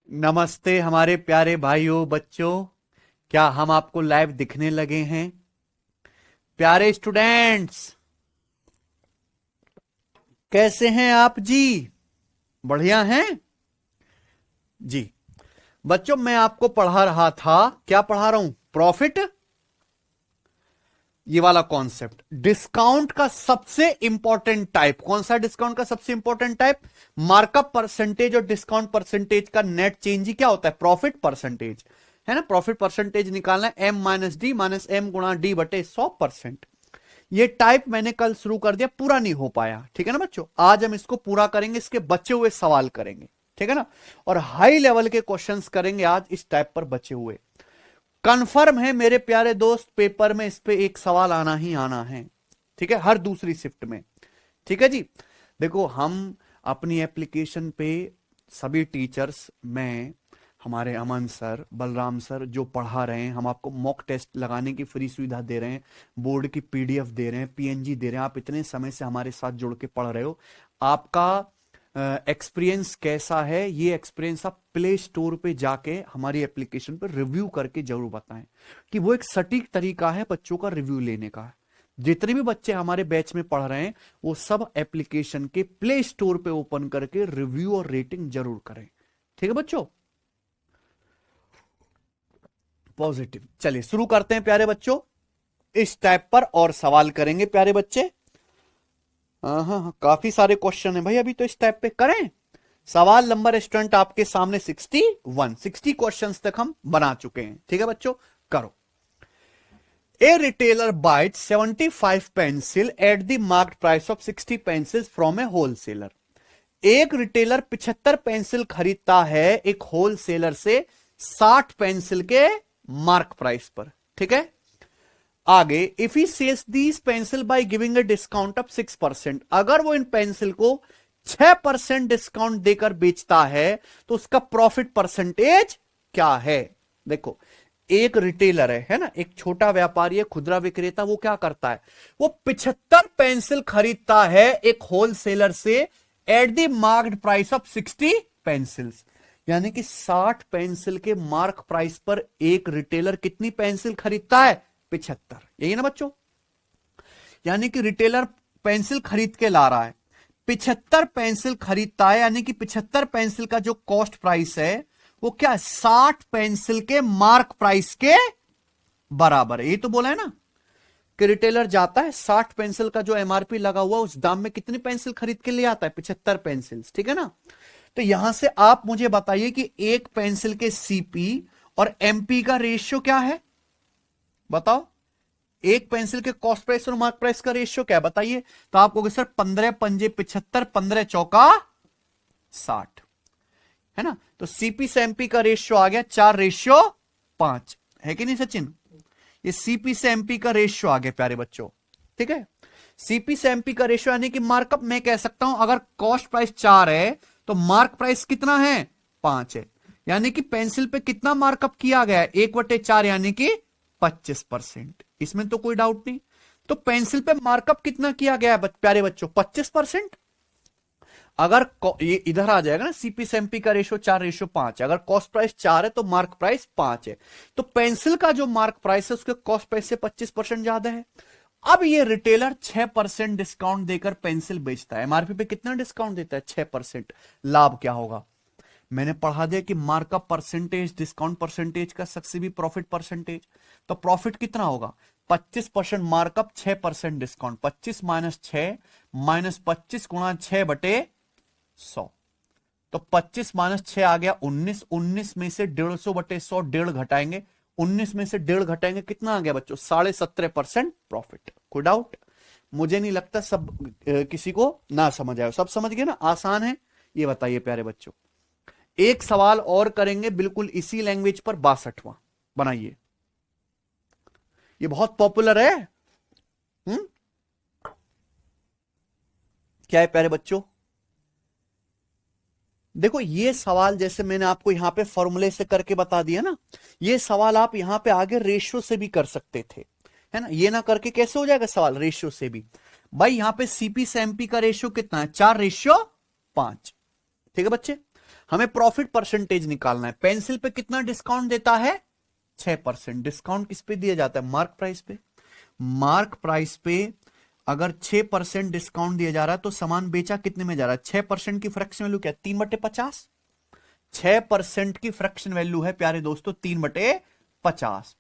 नमस्ते हमारे प्यारे भाइयों बच्चों। क्या हम आपको लाइव दिखने लगे हैं? प्यारे स्टूडेंट्स, कैसे हैं आप जी? बढ़िया हैं जी। बच्चों, मैं आपको पढ़ा रहा था, क्या पढ़ा रहा हूं? प्रॉफिट, ये वाला कॉन्सेप्ट। डिस्काउंट का सबसे इंपॉर्टेंट टाइप कौन सा? डिस्काउंट का सबसे इंपॉर्टेंट टाइप मार्कअप परसेंटेज और डिस्काउंट परसेंटेज का नेट चेंज ही क्या होता है? प्रॉफिट परसेंटेज, है ना। प्रॉफिट परसेंटेज निकालना है M minus D minus M गुणा डी बटे 100%। ये टाइप मैंने कल शुरू कर दिया, पूरा नहीं हो पाया, ठीक है ना बच्चों। आज हम इसको पूरा करेंगे, इसके बचे हुए सवाल करेंगे, ठीक है ना। और हाई लेवल के क्वेश्चंस करेंगे आज इस टाइप पर बचे हुए। कंफर्म है मेरे प्यारे दोस्त, पेपर में इस पे एक सवाल आना ही आना है, ठीक है, हर दूसरी शिफ्ट में। ठीक है जी। देखो, हम अपनी एप्लीकेशन पे सभी टीचर्स, मैं, हमारे अमन सर, बलराम सर जो पढ़ा रहे हैं, हम आपको मॉक टेस्ट लगाने की फ्री सुविधा दे रहे हैं, बोर्ड की पीडीएफ दे रहे हैं, पीएनजी दे रहे हैं। आप इतने समय से हमारे साथ जुड़ के पढ़ रहे हो, आपका एक्सपीरियंस कैसा है? ये एक्सपीरियंस आप प्ले स्टोर पे जाके हमारी एप्लीकेशन पर रिव्यू करके जरूर बताएं कि वो एक सटीक तरीका है बच्चों का रिव्यू लेने का। जितने भी बच्चे हमारे बैच में पढ़ रहे हैं वो सब एप्लीकेशन के प्ले स्टोर पे ओपन करके रिव्यू और रेटिंग जरूर करें, ठीक है बच्चों। पॉजिटिव। चलिए शुरू करते हैं प्यारे बच्चों। इस टाइप पर और सवाल करेंगे प्यारे बच्चे। हाँ हाँ हाँ, काफी सारे क्वेश्चन है भाई, अभी तो इस टाइप पे करें। सवाल नंबर स्टूडेंट आपके सामने 60 क्वेश्चंस तक हम बना चुके हैं, ठीक है बच्चों। करो। A retailer bite 75 pencil at the marked price of 60 pencils from a wholesaler. एक रिटेलर 75 पेंसिल खरीदता है एक होलसेलर से 60 पेंसिल के मार्क प्राइस पर, ठीक है। आगे, if he sales these pencil by giving a discount of 6%, अगर वो इन पेंसिल को 6% डिस्काउंट देकर बेचता है तो उसका प्रॉफिट परसेंटेज क्या है? देखो, एक रिटेलर है ना, एक छोटा व्यापारी है, खुदरा विक्रेता। वो क्या करता है? वो 75 पेंसिल खरीदता है एक होलसेलर से eight the marked price of 60 pencils, यानी कि 60 पेंसिल के मार्क प्राइस पर एक रिटेलर कितनी पेंसिल खरीदता है? 75। यही ना बच्चों, यानी कि रिटेलर पेंसिल खरीद के ला रहा है, 75 पेंसिल खरीदता है, यानी कि 75 पेंसिल का जो कॉस्ट प्राइस है वो क्या है? 60 पेंसिल के मार्क प्राइस के बराबर है। ये तो बोला है ना कि रिटेलर जाता है 60 पेंसिल का जो एमआरपी लगा हुआ उस दाम में कितनी पेंसिल खरीद के ले आता है? 75 पेंसिल, ठीक है ना। तो यहां से आप मुझे बताइए कि एक पेंसिल के सीपी और एमपी का रेशियो क्या है? बताओ, एक पेंसिल के कॉस्ट प्राइस और मार्क प्राइस का रेशियो क्या है बताइए। तो आप कहोगे सर 15 पंजे 75, 15 चौका 60, है ना। तो सीपी से एमपी का रेशियो आ गया 4:5, है कि नहीं सचिन? ये सीपी से एमपी का रेशियो आ गया प्यारे बच्चों, ठीक है। सीपी से एमपी का रेशियो यानी कि मार्कअप मैं कह सकता हूं, अगर कॉस्ट प्राइस 4 है तो मार्क प्राइस कितना है? 5 है, यानी कि पेंसिल पे कितना मार्कअप किया गया है? 1/4 यानी कि 25%। इसमें तो कोई डाउट नहीं। तो पेंसिल पे मार्कअप कितना किया गया है प्यारे बच्चों? 25%। अगर ये इधर आ जाएगा ना, सीपी से एमपी का रेशियो 4:5, अगर कॉस्ट प्राइस 4 है तो मार्क प्राइस 5 है, तो पेंसिल का जो मार्क प्राइस है उसके कॉस्ट प्राइस से 25% ज्यादा है। अब ये रिटेलर 6% डिस्काउंट देकर पेंसिल बेचता है। एमआरपी पे कितना डिस्काउंट देता है? 6%। लाभ क्या होगा? मैंने पढ़ा दिया कि मार्कअप परसेंटेज डिस्काउंट परसेंटेज का सक्सेस भी प्रॉफिट परसेंटेज। तो प्रॉफिट कितना होगा? 25% मार्कअप, 6% डिस्काउंट। 25 माइनस 6 माइनस 25 गुणा 6/100। तो 25 माइनस 6 आ गया 19। 19 में से 150/100 1.5 घटाएंगे, 19 में से 1.5 घटाएंगे, कितना आ गया बच्चों? 17.5% प्रॉफिट। कोई डाउट? मुझे नहीं लगता सब किसी को ना समझ आए। सब समझ गए ना? आसान है। ये बताइए प्यारे बच्चों, एक सवाल और करेंगे बिल्कुल इसी लैंग्वेज पर, 62वां बनाइए। ये बहुत पॉपुलर है। क्या है प्यारे बच्चों? देखो, ये सवाल जैसे मैंने आपको यहां पे फॉर्मूले से करके बता दिया ना, ये सवाल आप यहां पे आगे रेशियो से भी कर सकते थे, है ना। ये ना करके कैसे हो जाएगा सवाल? रेशियो से भी। भाई यहां पे सीपी से एमपी का रेशियो कितना है? 4:5, ठीक है बच्चे। हमें प्रॉफिट परसेंटेज निकालना है। पेंसिल पे कितना डिस्काउंट देता है? 6%। डिस्काउंट किस पे दिया जाता है? मार्क प्राइस पे। मार्क प्राइस पे अगर 6% डिस्काउंट दिया जा रहा है तो सामान बेचा कितने में जा रहा है? 6% की फ्रैक्शन वैल्यू क्या है? 3/50। 6% की फ्रैक्शन वैल्यू है प्यारे दोस्तों 3/50।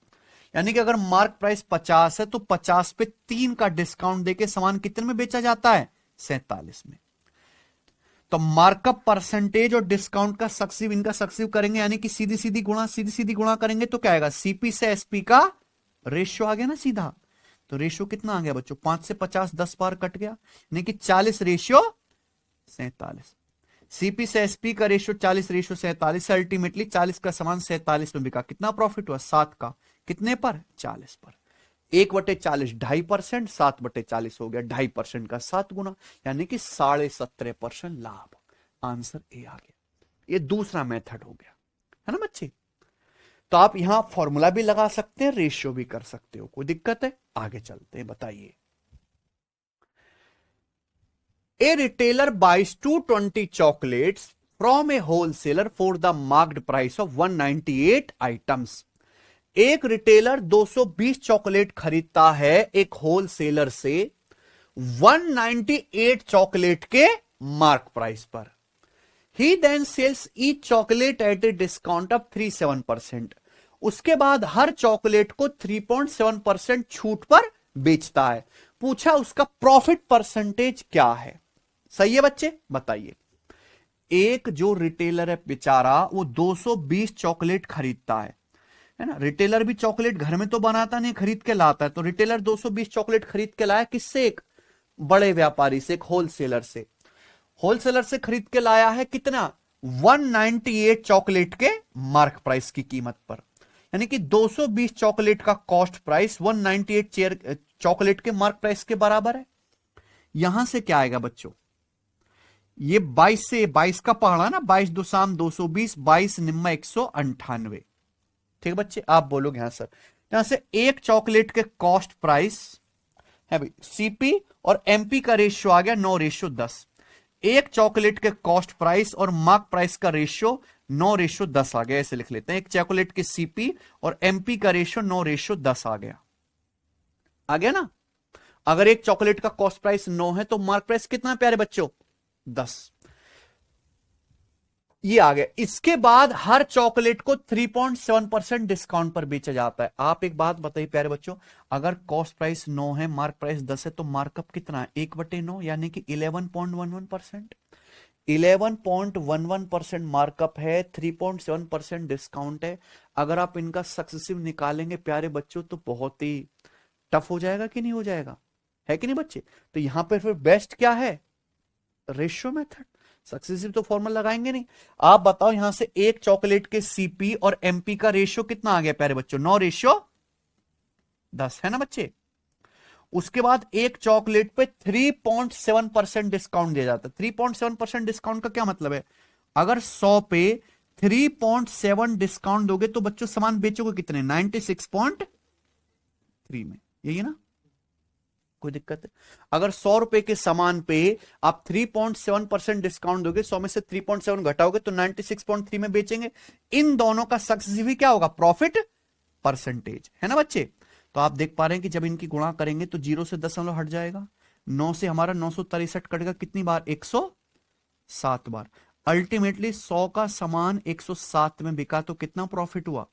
यानी कि अगर मार्क प्राइस 50 है तो 50 पे 3 का डिस्काउंट देके सामान कितने में बेचा जाता है? 47 में। तो मार्कअप परसेंटेज और डिस्काउंट का सक्सिव, इनका सक्सिव करेंगे यानी कि सीधी सीधी गुणा करेंगे तो क्या आएगा? सीपी से एसपी का रेशियो आ गया ना सीधा। तो रेशियो कितना आ गया बच्चों? 5 से 50 10 बार कट गया, यानी कि 40/47। सीपी से एसपी का रेशियो 40/47 से अल्टीमेटली 40 का सामान 47 में बिका। कितना प्रॉफिट हुआ? 7 का। कितने पर? 40 पर। 1/40 2.5%, 7/40 हो गया 2.5% का 7 गुना, यानी कि 17.5% लाभ। आंसर ए आ गया। ये दूसरा मेथड हो गया, है ना बच्चे। तो आप यहां फॉर्मूला भी लगा सकते हैं, रेशियो भी कर सकते हो, कोई दिक्कत है? आगे चलते हैं, बताइए। A retailer buys 220 chocolates from a wholesaler for the marked price of 198 items. एक रिटेलर 220 चॉकलेट खरीदता है एक होलसेलर से 198 चॉकलेट के मार्क प्राइस पर। He then sells each chocolate at a discount of 37%। उसके बाद हर चॉकलेट को 3.7% छूट पर बेचता है। पूछा उसका प्रॉफिट परसेंटेज क्या है? सही है बच्चे, बताइए। एक जो रिटेलर है बेचारा, वो 220 चॉकलेट खरीदता है ना। रिटेलर भी चॉकलेट घर में तो बनाता नहीं, खरीद के लाता है। तो रिटेलर 220 चॉकलेट खरीद के लाया किससे? एक बड़े व्यापारी से, एक होलसेलर से। होलसेलर से खरीद के लाया है कितना? 198 चॉकलेट के मार्क प्राइस की कीमत पर। यानी कि 220 चॉकलेट का कॉस्ट प्राइस 198 चॉकलेट के मार्क प्राइस के बराबर है। यहां से क्या आएगा बच्चों? ये 22 से 22 का पढ़ा ना, 22 2 शाम 220, 22 निम्मा 198। ठीक है बच्चे, आप बोलोगे हाँ सर। यहां से एक चॉकलेट के कॉस्ट प्राइस है भाई, सीपी और एमपी का रेशियो आ गया 9/10। एक चॉकलेट के कॉस्ट प्राइस और मार्क प्राइस का रेशियो 9/10 आ गया। ऐसे लिख लेते हैं, एक चॉकलेट के सीपी और एमपी का रेशियो 9/10 आ गया। आ गया ना। अगर एक चॉकलेट का कॉस्ट प्राइस 9 है तो मार्क प्राइस कितना है प्यारे बच्चों? 10। ये आ गया। इसके बाद हर चॉकलेट को 3.7% डिस्काउंट पर बेचा जाता है। आप एक बात बताइए प्यारे बच्चों, अगर कॉस्ट प्राइस 9 है, मार्क प्राइस 10 है, तो मार्कअप कितना है? 1/9, यानी कि 11.11%। 11.11% मार्कअप है, 3.7% डिस्काउंट है। अगर आप इनका सक्सेसिव निकालेंगे प्यारे बच्चों तो बहुत ही टफ हो जाएगा कि नहीं हो जाएगा? है कि नहीं बच्चे? तो यहां पर फिर बेस्ट क्या है? Ratio method. सक्सेसिव तो फॉर्मूला लगाएंगे नहीं। आप बताओ यहां से एक चॉकलेट के सीपी और एमपी का रेशियो कितना आ गया प्यारे बच्चों? 9/10, है ना बच्चे। उसके बाद एक चॉकलेट पे 3.7% डिस्काउंट दिया जाता है। 3.7% डिस्काउंट का क्या मतलब है? अगर 100 पे 3.7 डिस्काउंट दोगे तो बच्चों सामान बेचोगे कितने? 96.3 में। यही है ना, कोई दिक्कत है? अगर 100 रुपए के सामान पे आप 3.7% डिस्काउंट दोगे, 100 में से 3.7 घटाओगे तो 96.3 में बेचेंगे। इन दोनों का सक्सेसिव क्या होगा? प्रॉफिट परसेंटेज, है ना बच्चे। तो आप देख पा रहे हैं कि जब इनकी गुणा करेंगे तो 0 से 10 हट जाएगा। 9 से हमारा 963 कटेगा, कितनी बार? 107 बार। अल्टीमेटली 100 का सामान 107 में बिका तो कितना प्रॉफिट हुआ?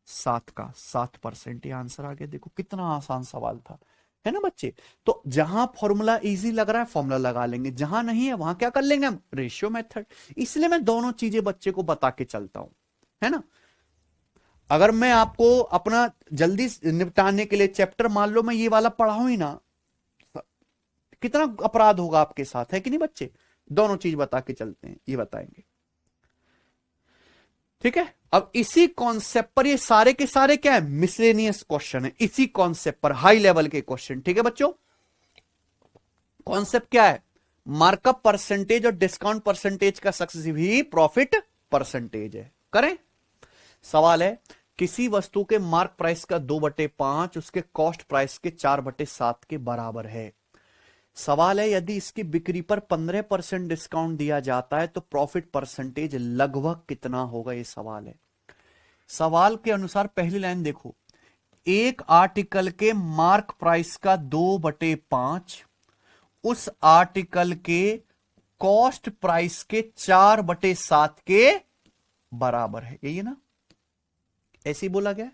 7 का 7%। ये आंसर आ गया। देखो कितना आसान सवाल था, है ना बच्चे। तो जहां फॉर्मूला इजी लग रहा है फॉर्मूला लगा लेंगे, जहां नहीं है वहां क्या कर लेंगे हम? Ratio method. इसलिए मैं दोनों चीजें बच्चे को बता के चलता हूं, है ना। अगर मैं आपको अपना जल्दी निपटाने के लिए चैप्टर, मान लो मैं ये वाला पढ़ाऊं ही ना, कितना अपराध होगा आपके साथ, है कि नहीं बच्चे। दोनों चीज बता के चलते हैं, ये बताएंगे, ठीक है। अब इसी कॉन्सेप्ट पर ये सारे के सारे क्या है? मिसलेनियस क्वेश्चन है, इसी कॉन्सेप्ट पर हाई लेवल के क्वेश्चन, ठीक है बच्चों। कॉन्सेप्ट क्या है? मार्कअप परसेंटेज और डिस्काउंट परसेंटेज का सक्सेसिव ही प्रॉफिट परसेंटेज है। करें। सवाल है, किसी वस्तु के मार्क प्राइस का 2/5 उसके कॉस्ट प्राइस के 4/7 के बराबर है। सवाल है यदि इसकी बिक्री पर 15% डिस्काउंट दिया जाता है तो प्रॉफिट परसेंटेज लगभग कितना होगा, ये सवाल है। सवाल के अनुसार पहली लाइन देखो, एक आर्टिकल के मार्क प्राइस का 2/5 उस आर्टिकल के कॉस्ट प्राइस के 4/7 के बराबर है, यही है ना, ऐसे ही बोला गया।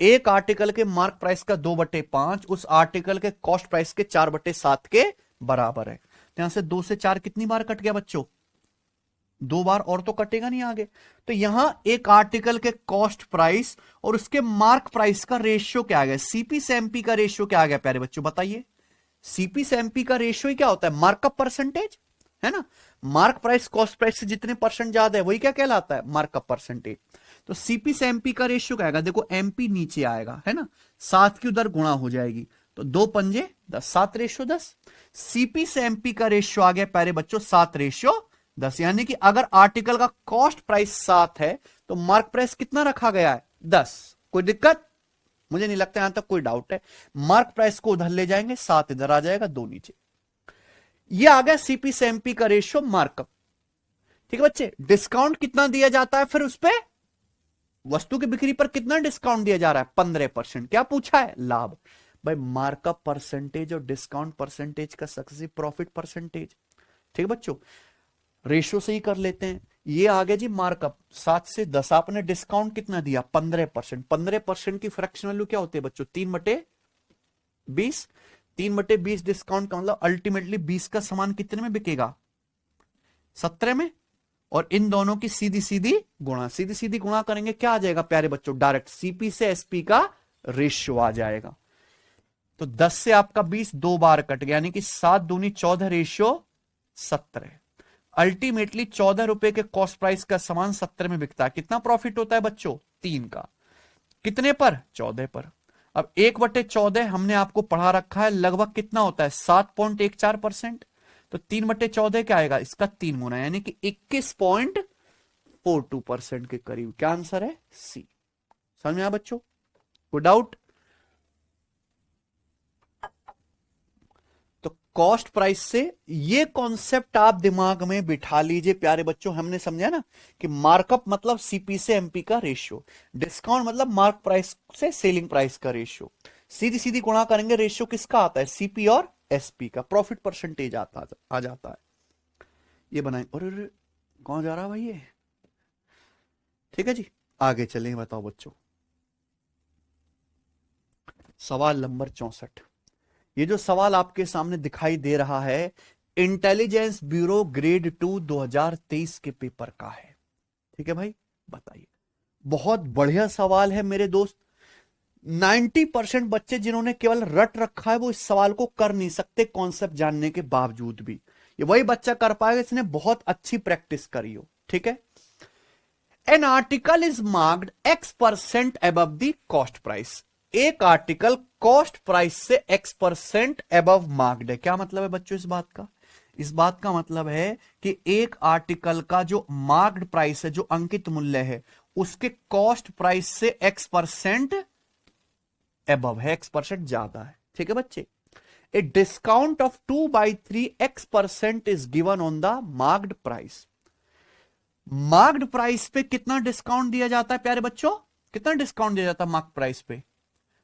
एक आर्टिकल के मार्क प्राइस का 2/5 उस आर्टिकल के कॉस्ट प्राइस के 4/7 के बराबर है। तो यहां से 2 से 4 कितनी बार कट गया बच्चों, 2 बार, और तो कटेगा नहीं आगे। तो यहां एक आर्टिकल के कॉस्ट प्राइस और उसके मार्क प्राइस का रेशियो क्या आ गया, सीपी से एमपी का रेशियो क्या आ गया प्यारे बच्चों, बताइए। सीपी से एमपी का रेशियो ही क्या होता है, मार्कअप परसेंटेज, है ना। मार्क प्राइस कॉस्ट प्राइस से जितने परसेंट ज्यादा है वही क्या कहलाता है, मार्कअप परसेंटेज। तो सीपी से एमपी का रेशियो क्या आएगा, देखो एमपी नीचे आएगा, है ना, 7 की उधर गुणा हो जाएगी, तो 2 पंजे 10, 7/10। सीपी से एमपी का रेशियो आ गया प्यारे बच्चों 7/10, यानी कि अगर आर्टिकल का कॉस्ट प्राइस 7 है तो मार्क प्राइस कितना रखा गया है, 10। कोई दिक्कत, मुझे नहीं लगता यहां तक कोई डाउट है। मार्क प्राइस को उधर ले जाएंगे, 7 इधर आ जाएगा, 2 नीचे। ये आ गया सीपी से एमपी का रेशियो मार्कअप, ठीक है बच्चे। डिस्काउंट कितना दिया जाता है, फिर उस पर वस्तु की बिक्री पर कितना डिस्काउंट दिया जा रहा है, 15%। क्या पूछा है, लाभ। भाई मार्कअप परसेंटेज और डिस्काउंट परसेंटेज का सक्सेसिव प्रॉफिट परसेंटेज, ठीक है बच्चों। रेशियो से ही कर लेते हैं। ये आ गया जी मार्कअप, 7 से 10। आपने डिस्काउंट कितना दिया, 15%। 15% की फ्रैक्शन वैल्यू क्या होती है बच्चों, 3/20। 3/20 डिस्काउंट का मतलब अल्टीमेटली 20 का सामान कितने में बिकेगा, 17 में। और इन दोनों की सीधी सीधी गुणा, सीधी सीधी गुणा करेंगे, क्या आ जाएगा प्यारे बच्चों, डायरेक्ट सीपी से एसपी का रेशियो आ जाएगा। तो 10 से आपका 20 2 बार कट गया, यानी कि 7 दूनी 14 रेशियो 17। अल्टीमेटली 14 रुपए के कॉस्ट प्राइस का सामान 17 में बिकता है। कितना प्रॉफिट होता है बच्चों, 3 का। कितने पर, 14 पर। अब 1/14 हमने आपको पढ़ा रखा है, लगभग कितना होता है, 7.14%। तो 3/14 क्या आएगा, इसका 3 गुना, यानी कि 21.42% के करीब। क्या आंसर है, सी। समझ में आया बच्चों, कोई डाउट। तो कॉस्ट प्राइस से ये कॉन्सेप्ट आप दिमाग में बिठा लीजिए प्यारे बच्चों। हमने समझा ना कि मार्कअप मतलब सीपी से एमपी का रेशियो, डिस्काउंट मतलब मार्क प्राइस से सेलिंग प्राइस का रेशियो। सीधी सीधी गुणा करेंगे, रेशियो किसका आता है, सीपी और एसपी का, प्रॉफिट परसेंटेज आ जाता है। ये बनाए, और कौन जा रहा है भाई ये, ठीक है जी। आगे चलें, बताओ बच्चों। सवाल नंबर 64। ये जो सवाल आपके सामने दिखाई दे रहा है, इंटेलिजेंस ब्यूरो ग्रेड 2 2023 के पेपर का है, ठीक है भाई। बताइए, बहुत बढ़िया सवाल है मेरे दोस्त। 90% बच्चे जिन्होंने केवल रट रखा है वो इस सवाल को कर नहीं सकते, कॉन्सेप्ट जानने के बावजूद भी। ये वही बच्चा कर पाएगा जिसने बहुत अच्छी प्रैक्टिस करी हो, ठीक है। An article is marked X% above the cost price. एक आर्टिकल कॉस्ट प्राइस से X% अबव मार्क्ड है। क्या मतलब है बच्चों इस बात का, इस बात का मतलब है कि एक आर्टिकल का जो मार्क्ड प्राइस है, जो अंकित मूल्य है, उसके कॉस्ट प्राइस से X% अबव है, X% ज्यादा है, ठीक है बच्चे। ए discount of 2/3 X% is given on the marked price. Marked price पे कितना डिस्काउंट दिया जाता है प्यारे बच्चों, कितना डिस्काउंट दिया जाता है मार्क्ड प्राइस पे,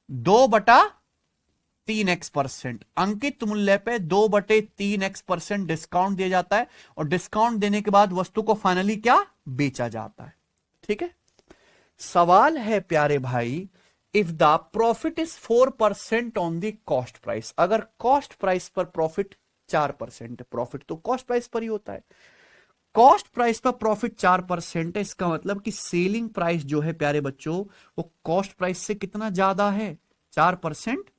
2/3 X%। अंकित मूल्य पे 2/3 X% डिस्काउंट दिया जाता है, और डिस्काउंट देने के बाद वस्तु को फाइनली क्या बेचा जाता है, ठीक है। सवाल है प्यारे भाई, if the profit is 4% on the cost price. अगर कॉस्ट प्राइस पर प्रॉफिट 4% है, प्रॉफिट तो कॉस्ट प्राइस पर ही होता है, कॉस्ट प्राइस पर प्रॉफिट 4% है, इसका मतलब कि सेलिंग प्राइस जो है प्यारे बच्चों वो कॉस्ट प्राइस से कितना ज्यादा है, 4%।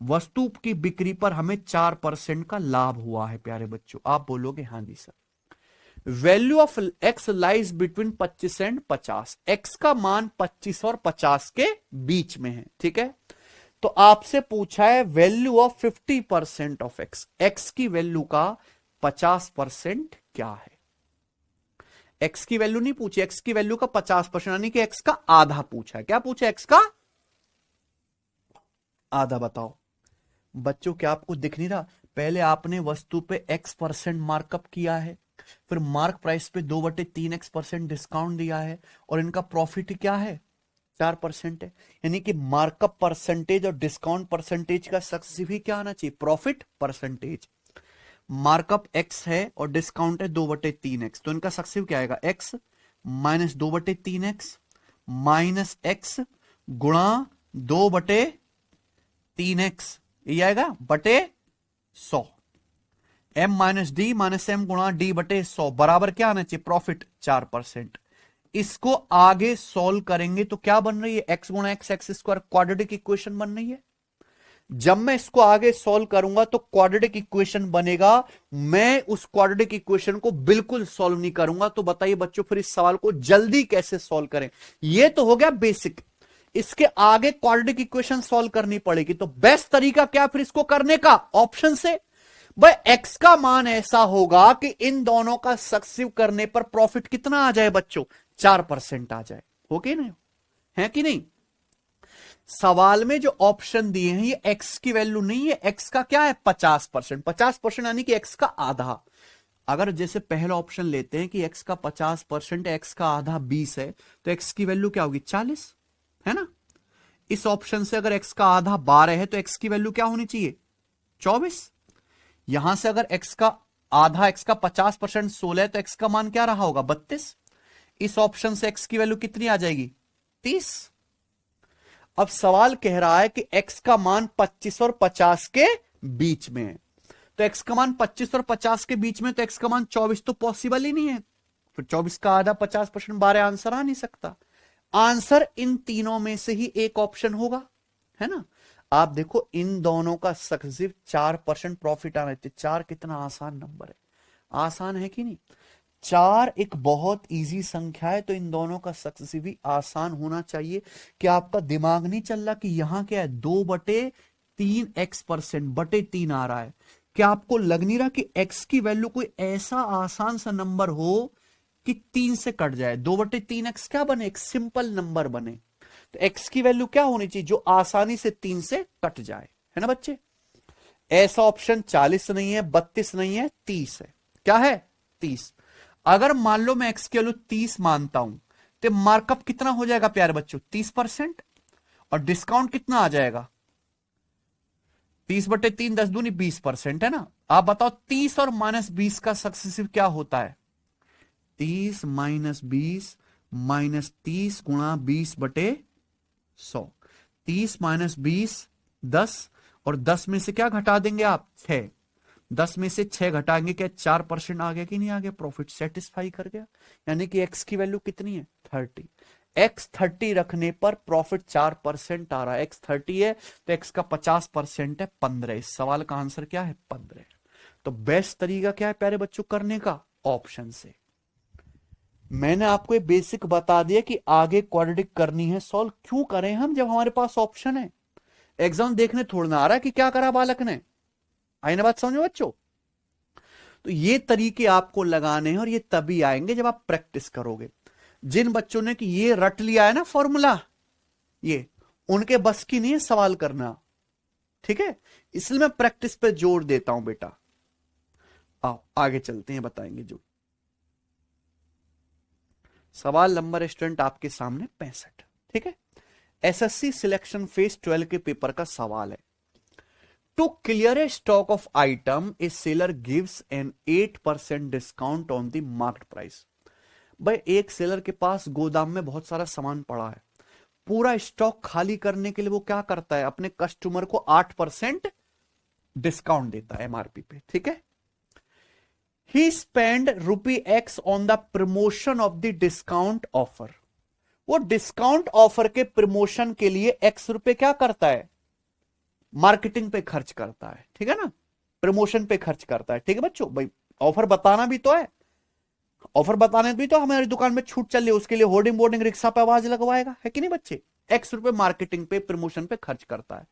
वस्तु की बिक्री पर हमें 4% का लाभ हुआ है प्यारे बच्चों। आप बोलोगे हाँ जी sir. Value of x lies between 25 and 50। X का मान 25 और 50 के बीच में है, ठीक है। तो आपसे पूछा है value of 50% of x, x की वैल्यू का 50% क्या है। एक्स की वैल्यू नहीं पूछी, एक्स की वैल्यू का 50% यानी कि एक्स का आधा पूछा है। क्या पूछा, एक्स का आधा। बताओ बच्चों, क्या आपको दिख नहीं रहा, पहले आपने वस्तु पे x% मार्कअप किया है, फिर मार्क प्राइस पे 2/3x% डिस्काउंट दिया है, और इनका प्रॉफिट क्या है 4% है। यानी कि मार्कअप परसेंटेज और डिस्काउंट परसेंटेज का सक्सेसिव ही क्या आना चाहिए, प्रॉफिट परसेंटेज। मार्कअप x है और डिस्काउंट है 2/3x, तो इनका सक्सेसिव क्या आएगा, x minus 2/3x minus x गुणा 2/3x, ये आएगा बटे 100। m minus D minus M गुणा डी बटे 100 बराबर क्या आना चाहिए, प्रॉफिट 4%। इसको आगे सॉल्व करेंगे तो क्या बन रही है, x गुणा x स्क्वायर क्वाड्रेटिक इक्वेशन बन रही है। जब मैं इसको आगे सॉल्व करूंगा तो क्वाड्रेटिक इक्वेशन बनेगा, मैं उस क्वाड्रेटिक इक्वेशन को बिल्कुल सॉल्व नहीं करूंगा। तो बताइए बच्चों फिर इस सवाल को जल्दी कैसे सॉल्व करें। ये तो हो गया बेसिक, इसके आगे क्वाड्रेटिक इक्वेशन सॉल्व करनी पड़ेगी। तो बेस्ट तरीका क्या फिर इसको करने का, ऑप्शन से भाई x का मान ऐसा होगा कि इन दोनों का सक्सेसिव करने पर प्रॉफिट कितना आ जाए बच्चों, 4% आ जाए। हो कि नहीं, है कि नहीं। सवाल में जो ऑप्शन दिए हैं ये x की वैल्यू नहीं है, x का क्या है 50%, 50% यानी कि x का आधा। अगर जैसे पहला ऑप्शन लेते हैं कि x का 50% है, x का आधा 20 है, तो x की वैल्यू क्या होगी 40, है ना। इस ऑप्शन से अगर x का आधा 12 है तो x की वैल्यू क्या होनी चाहिए 24। यहां से अगर x का आधा, x का 50% 16 है तो x का मान क्या रहा होगा 32। इस ऑप्शन से x की वैल्यू कितनी आ जाएगी 30। अब सवाल कह रहा है कि x का मान 25 और 50 के बीच में है, तो x का मान 25 और 50 के बीच में, तो x का मान 24 तो पॉसिबल ही नहीं है। फिर 24 का आधा 50% 12 आंसर आ नहीं सकता। आंसर इन तीनों में से ही एक ऑप्शन होगा, है ना। आप देखो इन दोनों का सक्सेसिव 4% प्रॉफिट आना चाहिए। 4 कितना आसान नंबर है, आसान है कि नहीं। 4 एक बहुत इजी संख्या है, तो इन दोनों का सक्सेसिव भी आसान होना चाहिए। कि आपका दिमाग नहीं चल रहा कि यहां क्या है 2/3x% बटे 3 आ रहा है। क्या आपको लग नहीं रहा कि x की वैल्यू कोई ऐसा आसान सा नंबर हो कि 3 से कट जाए, 2/3x क्या बने, एक सिंपल नंबर बने। तो x की वैल्यू क्या होनी चाहिए जो आसानी से 3 से कट जाए, है ना बच्चे। ऐसा ऑप्शन 40 नहीं है, 32 नहीं है, 30 है। क्या है 30। अगर मान लो मैं x की वैल्यू 30 मानता हूं तो मार्कअप कितना हो जाएगा प्यारे बच्चों 30%, और डिस्काउंट कितना आ जाएगा 30/3 10 दूनी 20%, है ना। आप बताओ 30 और -20 का सक्सेसिव क्या होता है, 30 - 20 -30 गुणा 20/100। 30 - 20 10, और 10 में से क्या घटा देंगे आप 6, 10 में से 6 घटाएंगे क्या 4% आ गया कि नहीं आ गया, प्रॉफिट सेटिस्फाई कर गया। यानी कि x की वैल्यू कितनी है 30। x 30 रखने पर प्रॉफिट 4% आ रहा है। x 30 है तो x का 50% है 15। इस सवाल का आंसर क्या है 15। तो बेस्ट तरीका क्या है प्यारे बच्चों करने का, ऑप्शन से। मैंने आपको ये बेसिक बता दिया कि आगे क्वाड्रेटिक करनी है, सॉल्व क्यों करें हम जब हमारे पास ऑप्शन है। एग्जाम देखने थोड़ा ना आ रहा है कि क्या करा बालक ने, आई ना बात समझो बच्चों। तो ये तरीके आपको लगाने हैं, और ये तभी आएंगे जब आप प्रैक्टिस करोगे। जिन बच्चों ने कि ये रट लिया है ना फॉर्मूला, ये उनके बस की नहीं है सवाल करना, ठीक है। इसलिए मैं प्रैक्टिस पे जोर देता हूं बेटा। आओ आगे चलते हैं, बताएंगे जो सवाल नंबर स्टूडेंट आपके सामने 65, ठीक है। एसएससी सिलेक्शन फेज 12 के पेपर का सवाल है। To clear a stock of item a seller gives an 8% discount on the market price. भाई एक सेलर के पास गोदाम में बहुत सारा सामान पड़ा है, पूरा स्टॉक खाली करने के लिए वो क्या करता है, अपने कस्टमर को 8% डिस्काउंट देता है एमआरपी पे, ठीक है। He spend ₹X on the promotion of the discount offer. वो डिस्काउंट ऑफर के प्रमोशन के लिए X रुपए क्या करता है, मार्केटिंग पे खर्च करता है, ठीक है ना, प्रमोशन पे खर्च करता है, ठीक है बच्चों। भाई ऑफर बताना भी तो है, ऑफर बताने भी तो हमारी दुकान में छूट चल रही है, उसके लिए होर्डिंग बोर्डिंग रिक्शा पे आवाज लगवाएगा, है कि नहीं बच्चे। X रुपए मार्केटिंग पे प्रमोशन पे खर्च करता है।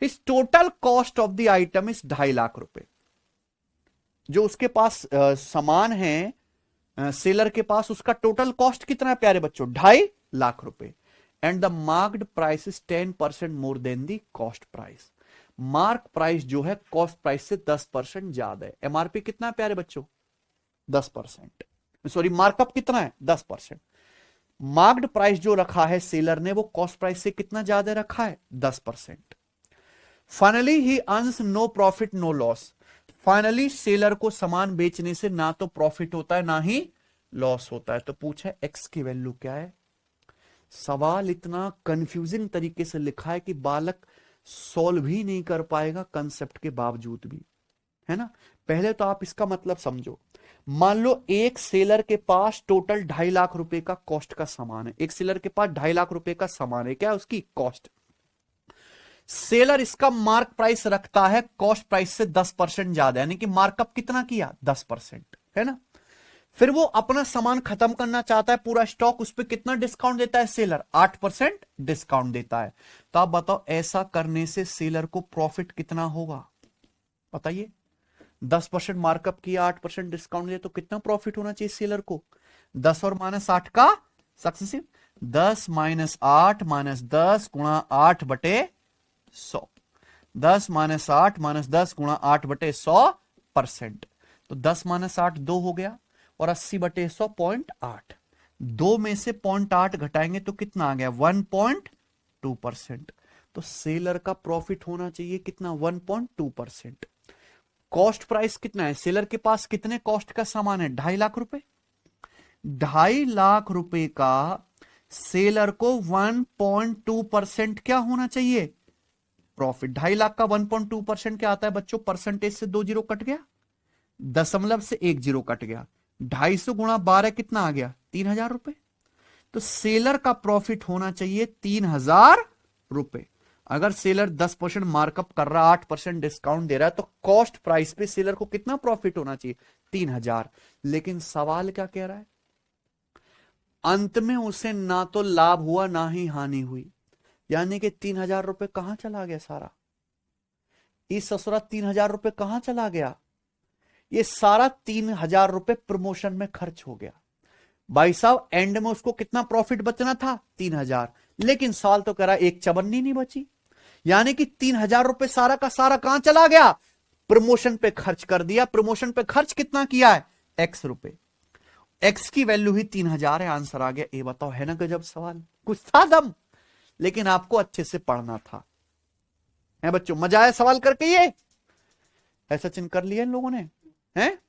His total cost of the item is 2.5 lakh रुपए। जो उसके पास सामान है सेलर के पास, उसका टोटल कॉस्ट कितना है प्यारे बच्चों 2.5 लाख रुपए। And the marked price is 10% more than the cost price. Mark price जो है कॉस्ट प्राइस से 10% ज्यादा है। एमआरपी कितना है प्यारे बच्चों? 10%। सॉरी, मार्कअप कितना है? 10%। मार्क्ड प्राइस जो रखा है सेलर ने वो कॉस्ट प्राइस से कितना ज्यादा रखा है? 10%। Finally he earns no profit no loss. Finally seller को सामान बेचने से ना तो प्रॉफिट होता है ना ही लॉस होता है। तो पूछा एक्स की वैल्यू क्या है। सवाल इतना कंफ्यूजिंग तरीके से लिखा है कि बालक सॉल्व ही नहीं कर पाएगा कंसेप्ट के बावजूद भी, है ना। पहले तो आप इसका मतलब समझो। मान लो एक सेलर के पास टोटल 2.5 लाख रुपए का कॉस्ट का सामान है। एक सेलर के पास 2.5 लाख रुपए का सामान है। क्या है उसकी कॉस्ट? सेलर इसका मार्क प्राइस रखता है कॉस्ट प्राइस से 10% ज्यादा, यानी कि मार्कअप कितना किया? 10%, है ना। फिर वो अपना सामान खत्म करना चाहता है, पूरा स्टॉक, उस पर कितना डिस्काउंट देता है सेलर? 8% डिस्काउंट देता है। तो आप बताओ ऐसा करने से सेलर को प्रॉफिट कितना होगा? बताइए। 10% मार्कअप किया, 8% डिस्काउंट दिया, तो कितना प्रॉफिट होना चाहिए सेलर को? 10 और -8 का सक्सेसिव, 10 - 8 - 10 गुणा 8/100। 10 - 8 - 10 गुणा 8/100%। तो 10 - 8 2 हो गया, और 80/100 0.8। 2 में से 0.8 घटाएंगे तो कितना आ गया? 1.2%। तो सेलर का प्रॉफिट होना चाहिए कितना? 1.2%। कॉस्ट प्राइस कितना है? सेलर के पास कितने कॉस्ट का सामान है? 2.5 लाख रुपए। 2.5 लाख रुपए का सेलर को 1.2% क्या होना चाहिए? प्रॉफिट। 2.5 लाख का 1.2% क्या आता है बच्चों? परसेंटेज से 2 जीरो कट गया, दशमलव से 1 जीरो कट गया। 250 गुणा 12 कितना आ गया? 3,000 रुपए। तो सेलर का प्रॉफिट होना चाहिए 3,000 रुपए। अगर सेलर 10% मार्कअप कर रहा, 8% डिस्काउंट दे रहा है, तो कॉस्ट प्राइस पे सेलर को कितना प्रॉफिट होना चाहिए? 3,000। लेकिन सवाल क्या कह रहा है? अंत में उसे ना तो लाभ हुआ ना ही हानि हुई, यानी कि 3,000 रुपए कहां चला गया सारा? इस ससुरा 3,000 रुपए कहां चला गया? ये सारा 3,000 रुपए प्रमोशन में खर्च हो गया। भाई साहब एंड में उसको कितना प्रॉफिट बचना था? 3,000। लेकिन साल तो कह रहा एक चवन्नी नहीं बची, यानी कि 3,000 रुपए सारा का सारा कहां चला गया? प्रमोशन पे खर्च कर दिया। प्रमोशन पे खर्च कितना किया है? x रुपए। x की वैल्यू ही 3,000 है। आंसर आ गया। ये बताओ, है ना गजब सवाल। कुछ था दम, लेकिन आपको अच्छे से पढ़ना था। है बच्चों, मजा आया सवाल करके? ये ऐसा चिन्ह कर लिया इन लोगों ने, हैं?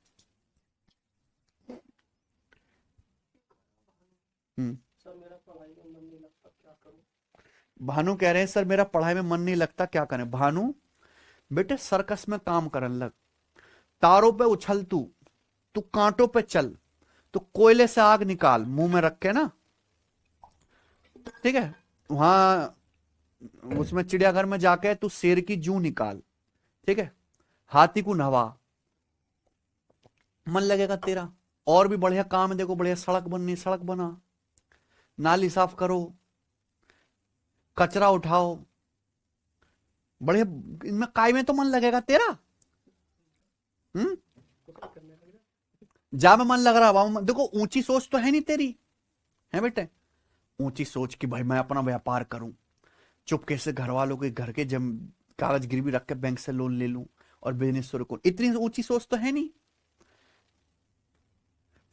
भानु कह रहे हैं सर मेरा पढ़ाई में मन नहीं लगता, क्या करें? भानु बेटे सर्कस में काम करने लग, तारों पे उछल, तू कांटों पे चल, तू कोयले से आग निकाल मुंह में रख के ना, ठीक है। वहां उसमें चिड़ियाघर में जाके तू शेर की जू निकाल, ठीक है। हाथी को नहवा, मन लगेगा तेरा। और भी बढ़िया काम है, देखो बढ़िया सड़क बननी, सड़क बना, नाली साफ करो, कचरा उठाओ, बढ़िया। इनमें काय में तो मन लगेगा तेरा। जा में मन लग रहा, देखो ऊंची सोच तो है नहीं तेरी, है बेटे। ऊंची सोच कि भाई मैं अपना व्यापार करूं, चुपके से घर वालों के घर के जम कागज गिरवी रख के बैंक से लोन ले लूं और बिजनेस शुरू करूं, इतनी ऊंची सोच तो है नहीं।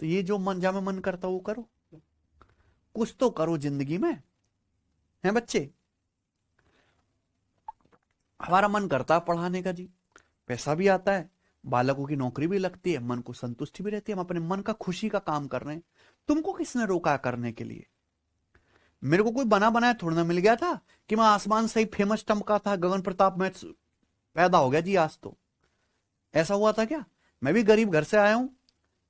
तो ये जो मन जा में मन करता वो करो, कुछ तो करो जिंदगी में, है बच्चे। हमारा मन करता है पढ़ाने का जी, पैसा भी आता है, बालकों की नौकरी भी लगती है, मन को संतुष्टि भी रहती है, हम अपने मन का खुशी का काम कर रहे हैं। तुमको किसने रोका करने के लिए? मेरे को कोई बना बनाया थोड़ा ना मिल गया था कि मैं आसमान से ही फेमस टमका था, गगन प्रताप मैच पैदा हो गया जी आज तो। ऐसा हुआ था क्या? मैं भी गरीब घर से आया हूं,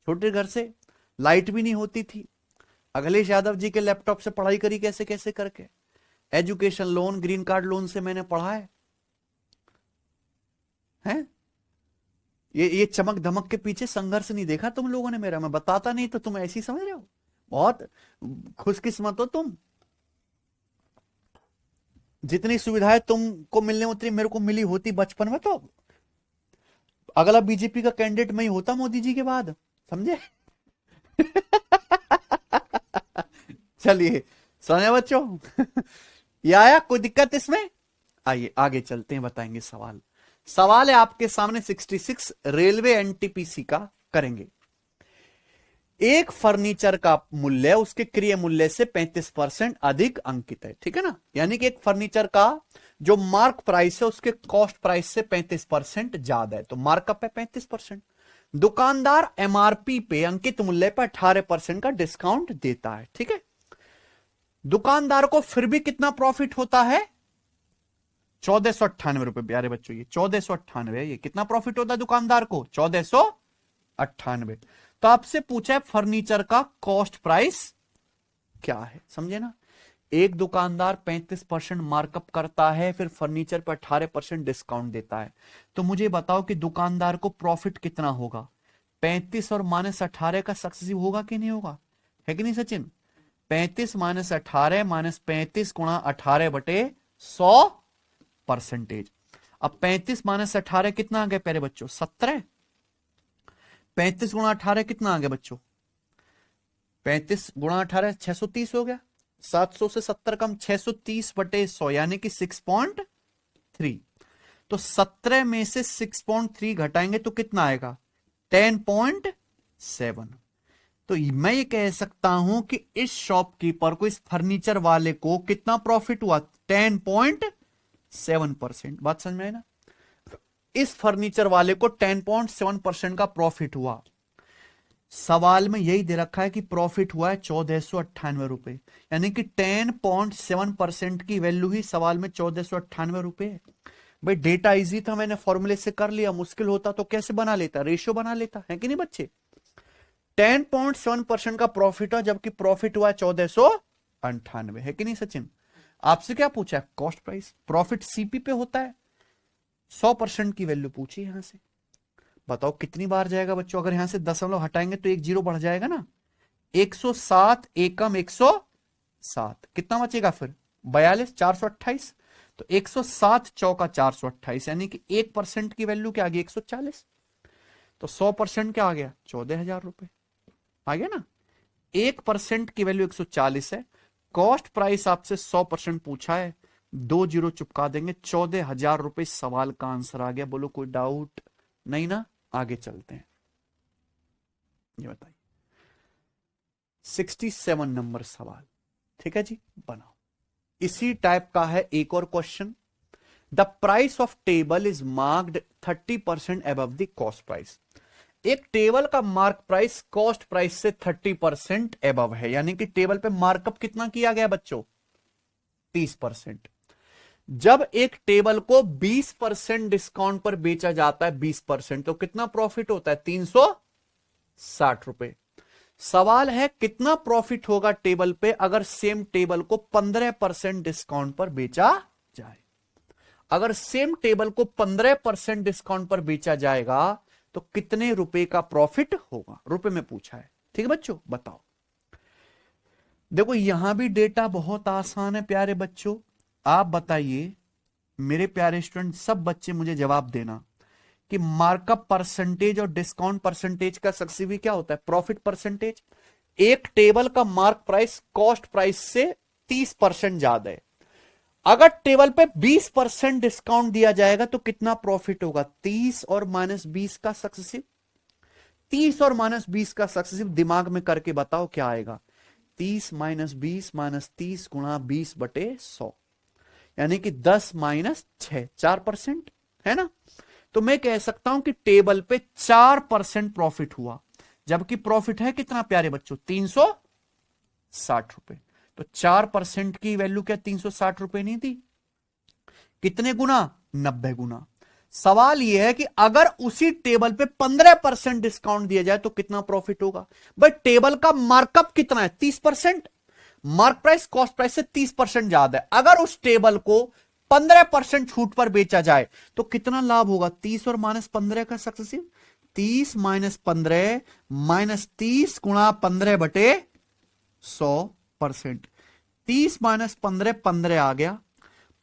छोटे घर से, लाइट भी नहीं होती थी। अखिलेश यादव जी के लैपटॉप से पढ़ाई करी कैसे कैसे करके, education loan, green card loan से मैंने पढ़ा है। हैं? ये चमक धमक के पीछे संघर्ष नहीं देखा तुम लोगों ने मेरा? मैं बताता नहीं तो तुम ऐसी समझ रहे हो? बहुत खुशकिस्मत हो तुम। जितनी सुविधाएं तुमको मिलने उतनी मेरे को मिली होती बचपन में, तो अगला बीजेपी का कैंडिडेट मैं ही होता मोदी जी के बाद, समझे? चलिए सोने बच्चों, ये आया? कोई दिक्कत इसमें? आइए आगे चलते हैं, बताएंगे सवाल। सवाल है आपके सामने 66 रेलवे एनटीपीसी का करेंगे। एक फर्नीचर का मूल्य उसके क्रय मूल्य से 35% अधिक अंकित है, ठीक है ना। यानी कि एक फर्नीचर का जो मार्क प्राइस है उसके कॉस्ट प्राइस से 35% ज्यादा है, तो मार्कअप है 35%। दुकानदार एमआरपी पे अंकित मूल्य पर 18% का डिस्काउंट देता है, ठीक है। दुकानदार को फिर भी कितना प्रॉफिट होता है? 1498 रुपए। प्यारे बच्चों ये 1498, ये कितना प्रॉफिट होता है दुकानदार को? 1498। तो आपसे पूछा है फर्नीचर का कॉस्ट प्राइस क्या है, समझे ना। एक दुकानदार 35% मार्कअप करता है, फिर फर्नीचर पर 18% डिस्काउंट देता है। तो मुझे बताओ कि दुकानदार को प्रॉफिट कितना होगा? 35 और -18 का सक्सेसिव होगा कि नहीं होगा, है कि नहीं सचिन? 35 - 18 -35 गुणा 18 बटे 100%। अब 35 - 18 कितना आ गया प्यारे बच्चों? 17। 35 गुणा 18 कितना आ गया बच्चों? 35 गुणा 18 630 हो गया। 700 से 70 कम 630 बटे 100 यानी कि 6.3। तो 17 में से 6.3 घटाएंगे तो कितना आएगा? 10.7। तो मैं ये कह सकता हूं कि इस शॉपकीपर को, इस फर्नीचर वाले को कितना प्रॉफिट हुआ? 10.7%। बात समझ में आई ना। इस फर्नीचर वाले को 10.7% का प्रॉफिट हुआ। सवाल में यही दे रखा है कि प्रॉफिट हुआ है 1498 रुपए, यानी कि 10.7% की वैल्यू ही सवाल में 1498 रुपए है। भाई डेटा इजी था, मैंने फॉर्मूले से कर लिया, मुश्किल होता तो कैसे बना लेता? रेशियो बना लेता, है कि नहीं बच्चे। 10.7% का प्रॉफिट है, जबकि प्रॉफिट हुआ है 1498, है कि नहीं सचिन। आपसे क्या पूछा है? Cost price. प्रॉफिट सीपी पे होता है, 100% की वैल्यू पूछी यहां से। बताओ कितनी बार जाएगा बच्चों? अगर यहां से दशमलव हटाएंगे तो एक जीरो बढ़ जाएगा ना। 107 एकम 107, कितना बचेगा फिर? 42, 428। तो 107 चौका 428, यानी कि 1% की वैल्यू क्या आ गई? 140। तो 100% क्या आ गया? 14,000 रुपए आ गया ना। 1% की वैल्यू 140 है। कॉस्ट प्राइस आपसे 100% पूछा है, 2 जीरो चिपका देंगे, 14,000 रुपए सवाल का आंसर आ गया। बोलो कोई डाउट नहीं ना। आगे चलते हैं, ये बताइए 67 नंबर सवाल, ठीक है जी, बनाओ। इसी टाइप का है एक और question. The price of table is marked 30% above the cost price. एक टेबल का मार्क प्राइस कॉस्ट प्राइस से 30% अबव है, यानी कि टेबल पे मार्कअप कितना किया गया बच्चों? 30%। जब एक टेबल को 20% डिस्काउंट पर बेचा जाता है, 20%, तो कितना प्रॉफिट होता है? 360 रुपए। सवाल है कितना प्रॉफिट होगा टेबल पे अगर सेम टेबल को 15% डिस्काउंट पर बेचा जाए। अगर सेम टेबल को 15% डिस्काउंट पर बेचा जाएगा तो कितने रुपए का प्रॉफिट होगा? रुपए में पूछा है, ठीक है बच्चों, बताओ। देखो यहां भी डेटा बहुत आसान है प्यारे बच्चों। आप बताइए मेरे प्यारे स्टूडेंट, सब बच्चे मुझे जवाब देना कि मार्कअप परसेंटेज और डिस्काउंट परसेंटेज का सक्सेसिव क्या होता है? Profit percentage. एक टेबल का मार्क प्राइस कॉस्ट प्राइस से 30% ज्यादा है, अगर टेबल पे 20% डिस्काउंट दिया जाएगा तो कितना प्रॉफिट होगा? 30 और -20 का सक्सेसिव। 30 और -20 का सक्सेसिव दिमाग में करके बताओ क्या आएगा? 30 - 20 - 30 गुणा 20 बटे 100, यानी कि 10 - 6, 4%, है ना। तो मैं कह सकता हूं कि टेबल पे 4% प्रॉफिट हुआ, जबकि प्रॉफिट है कितना प्यारे बच्चों? 360 रुपए। तो 4% की वैल्यू क्या 360 रुपए नहीं थी? कितने गुना? 90 गुना। सवाल यह है कि अगर उसी टेबल पे 15% डिस्काउंट दिया जाए तो कितना प्रॉफिट होगा? भाई टेबल का मार्कअप कितना है? 30%। मार्क प्राइस कॉस्ट प्राइस से 30% ज्यादा है, अगर उस टेबल को 15% छूट पर बेचा जाए तो कितना लाभ होगा? 30 और -15 का सक्सेसिव। 30 - 15 -30 गुणा 15 बटे 100%। 30 - 15 15 आ गया।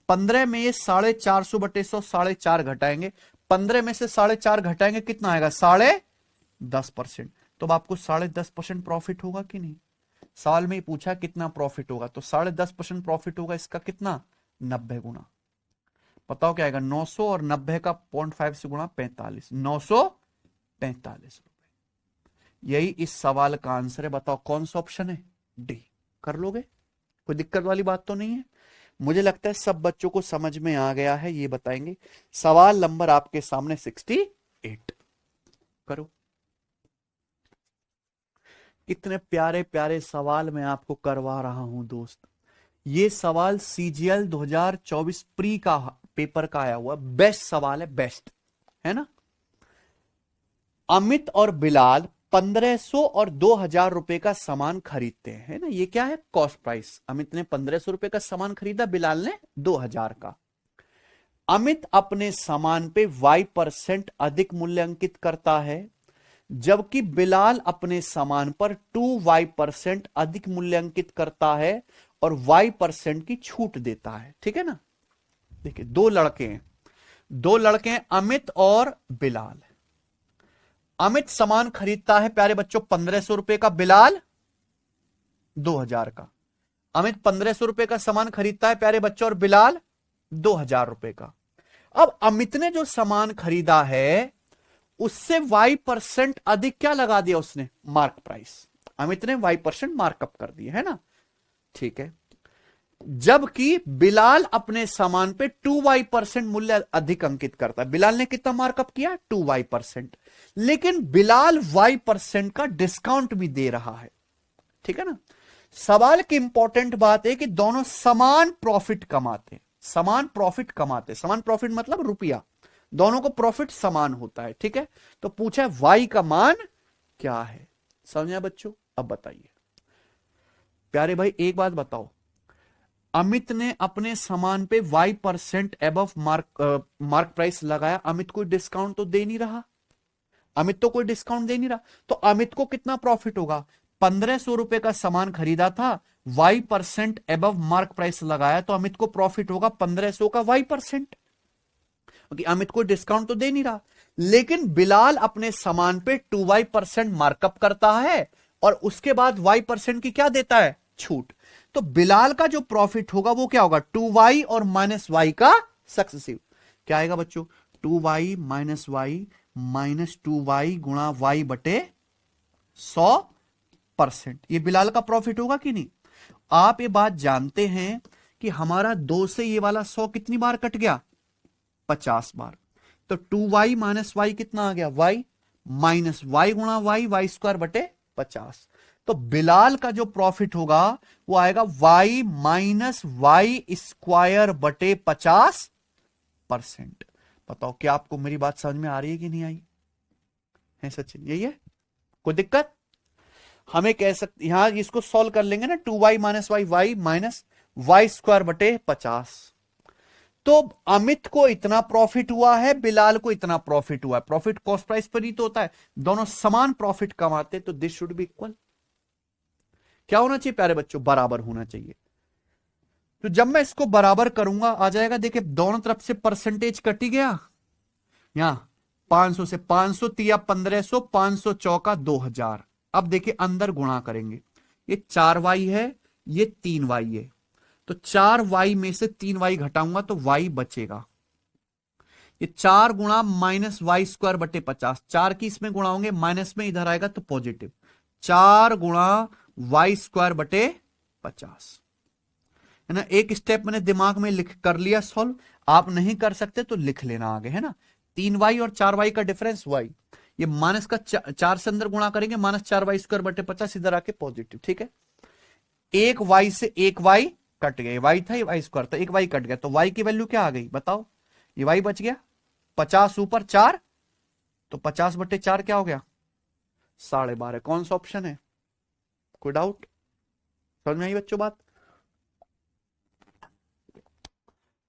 15 में ये 450 बटे 100, 4.5 घटाएंगे। 15 में से 4.5 घटाएंगे कितना आएगा? 10.5%। तो अब आपको 10.5% प्रॉफिट होगा कि नहीं? सवाल में ही पूछा कितना प्रॉफिट होगा, तो 10.5% प्रॉफिट होगा। इसका कितना? 90 गुना। बताओ क्या आएगा, 900 और 90 का 0.5 से गुणा 45, 945 रुपए। यही इस सवाल का आंसर है। बताओ कौन सा ऑप्शन है, डी। कर लोगे, कोई दिक्कत वाली बात तो नहीं है। मुझे लगता है सब बच्चों को समझ में आ गया है। ये बताएंगे सवाल नंबर आपके सामने 68। करो। कितने प्यारे प्यारे सवाल मैं आपको करवा रहा हूं दोस्त। ये सवाल सीजीएल 2024 प्री का पेपर का आया हुआ बेस्ट सवाल है, बेस्ट है ना। अमित और बिलाल 1500 और 2000 रुपए का सामान खरीदते हैं, है ना। ये क्या है, कॉस्ट प्राइस। अमित ने 1500 रुपए का सामान खरीदा, बिलाल ने 2000 का। अमित अपने सामान पे y% अधिक मूल्य अंकित करता है, जबकि बिलाल अपने सामान पर 2y% अधिक मूल्य अंकित करता है और y% की छूट देता है। ठीक है ना। देखिए दो लड़के हैं, अमित और बिलाल। अमित सामान खरीदता है प्यारे बच्चों 1500 रुपए का, बिलाल 2000 का। अमित 1500 रुपए का सामान खरीदता है प्यारे बच्चों और बिलाल 2000 रुपए का। अब अमित ने जो सामान खरीदा है उससे y% अधिक क्या लगा दिया उसने, मार्क प्राइस। अमित ने y% मार्कअप कर दिया, है ना। ठीक है। जबकि बिलाल अपने सामान पे 2y% मूल्य अधिक अंकित करता है। बिलाल ने कितना मार्कअप किया, 2y%। लेकिन बिलाल y% का डिस्काउंट भी दे रहा है। ठीक है ना। सवाल की इंपॉर्टेंट बात है कि दोनों समान प्रॉफिट कमाते, समान प्रॉफिट मतलब रुपया, दोनों को प्रॉफिट समान होता है। ठीक है। तो पूछा y का मान क्या है, समझा बच्चों। अब बताइए प्यारे भाई, एक बात बताओ, अमित ने अपने सामान पे y% एबव मार्क प्राइस लगाया, अमित कोई डिस्काउंट तो दे नहीं रहा, तो अमित को कितना प्रॉफिट होगा। 1500 रुपए का सामान खरीदा था, y% एबव मार्क प्राइस लगाया, तो अमित को प्रॉफिट होगा 1500 का y%, क्योंकि अमित को डिस्काउंट तो दे नहीं रहा। लेकिन बिलाल अपने सामान पे 2y% मार्कअप करता है और उसके बाद y% की क्या देता है, छूट। तो बिलाल का जो प्रॉफिट होगा वो क्या होगा, 2y और -y का सक्सेसिव। क्या आएगा बच्चों, 2y - y माइनस 2y गुणा y बटे 100%। ये बिलाल का प्रॉफिट होगा कि नहीं। आप ये बात जानते हैं कि हमारा 2 से ये वाला 100 कितनी बार कट गया, 50 बार। तो 2y - y कितना आ गया, y माइनस y गुणा y स्क्वायर बटे 50। तो बिलाल का जो प्रॉफिट होगा वो आएगा y - y स्क्वायर बटे 50%। बताओ क्या आपको मेरी बात समझ में आ रही है कि नहीं आई है सचिन, यही है, कोई दिक्कत। हमें कह सकते यहां इसको सॉल्व कर लेंगे ना, 2y - y minus y square बटे 50। तो अमित को इतना प्रॉफिट हुआ है, बिलाल को इतना प्रॉफिट हुआ है। प्रॉफिट कॉस्ट प्राइस पर ही तो होता है, दोनों समान प्रॉफिट कमाते, तो दिस शुड बी इक्वल। क्या होना चाहिए प्यारे बच्चों, बराबर होना चाहिए। तो जब मैं इसको बराबर करूंगा आ जाएगा, देखिए दोनों तरफ से परसेंटेज कट ही गया। यहां 500 से 500 तिया 1500, 500 चौका 2000। अब देखिए अंदर गुणा करेंगे, ये 4y है, ये 3y है, तो 4y में से 3y घटाऊंगा तो y बचेगा। ये 4 गुणा -y स्क्वायर बटे 50, 4 की इसमें गुणा होंगे, माइनस में इधर आएगा तो पॉजिटिव, 4 गुणा y स्क्वायर बटे 50, है ना। एक स्टेप मैंने दिमाग में लिख कर लिया सॉल्व, आप नहीं कर सकते तो लिख लेना आगे, है ना। 3y और 4y का डिफरेंस y, ये माइनस का 4 से अंदर गुणा करेंगे, -4y स्क्वायर बटे 50, इधर आके पॉजिटिव। ठीक है। एक y से एक y कट गया, y था, ये y स्क्वायर था, एक y कट गया, तो y की वैल्यू क्या आ गई बताओ, ये y बच गया, 50 ऊपर 4, तो 50 बटे 4 क्या हो गया, 12.5। कौन सा ऑप्शन है, कोई डाउट, समझ में आई बच्चों बात।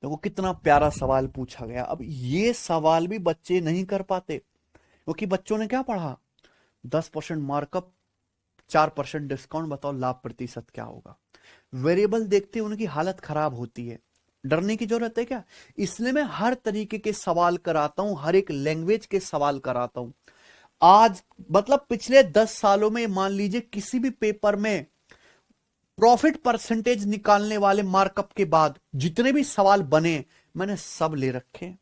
देखो कितना प्यारा सवाल पूछा गया। अब ये सवाल भी बच्चे नहीं कर पाते, क्योंकि बच्चों ने क्या पढ़ा, 10% मार्कअप, 4% डिस्काउंट, बताओ लाभ प्रतिशत क्या होगा। वेरिएबल देखते उनकी हालत खराब होती है। डरने की जरूरत है क्या, इसलिए मैं हर तरीके के सवाल कराता हूं, हर एक लैंग्वेज के सवाल कराता हूं। आज मतलब पिछले 10 सालों में मान लीजिए किसी भी पेपर में प्रॉफिट परसेंटेज निकालने वाले मार्कअप के बाद जितने भी सवाल बने मैंने सब ले रखे।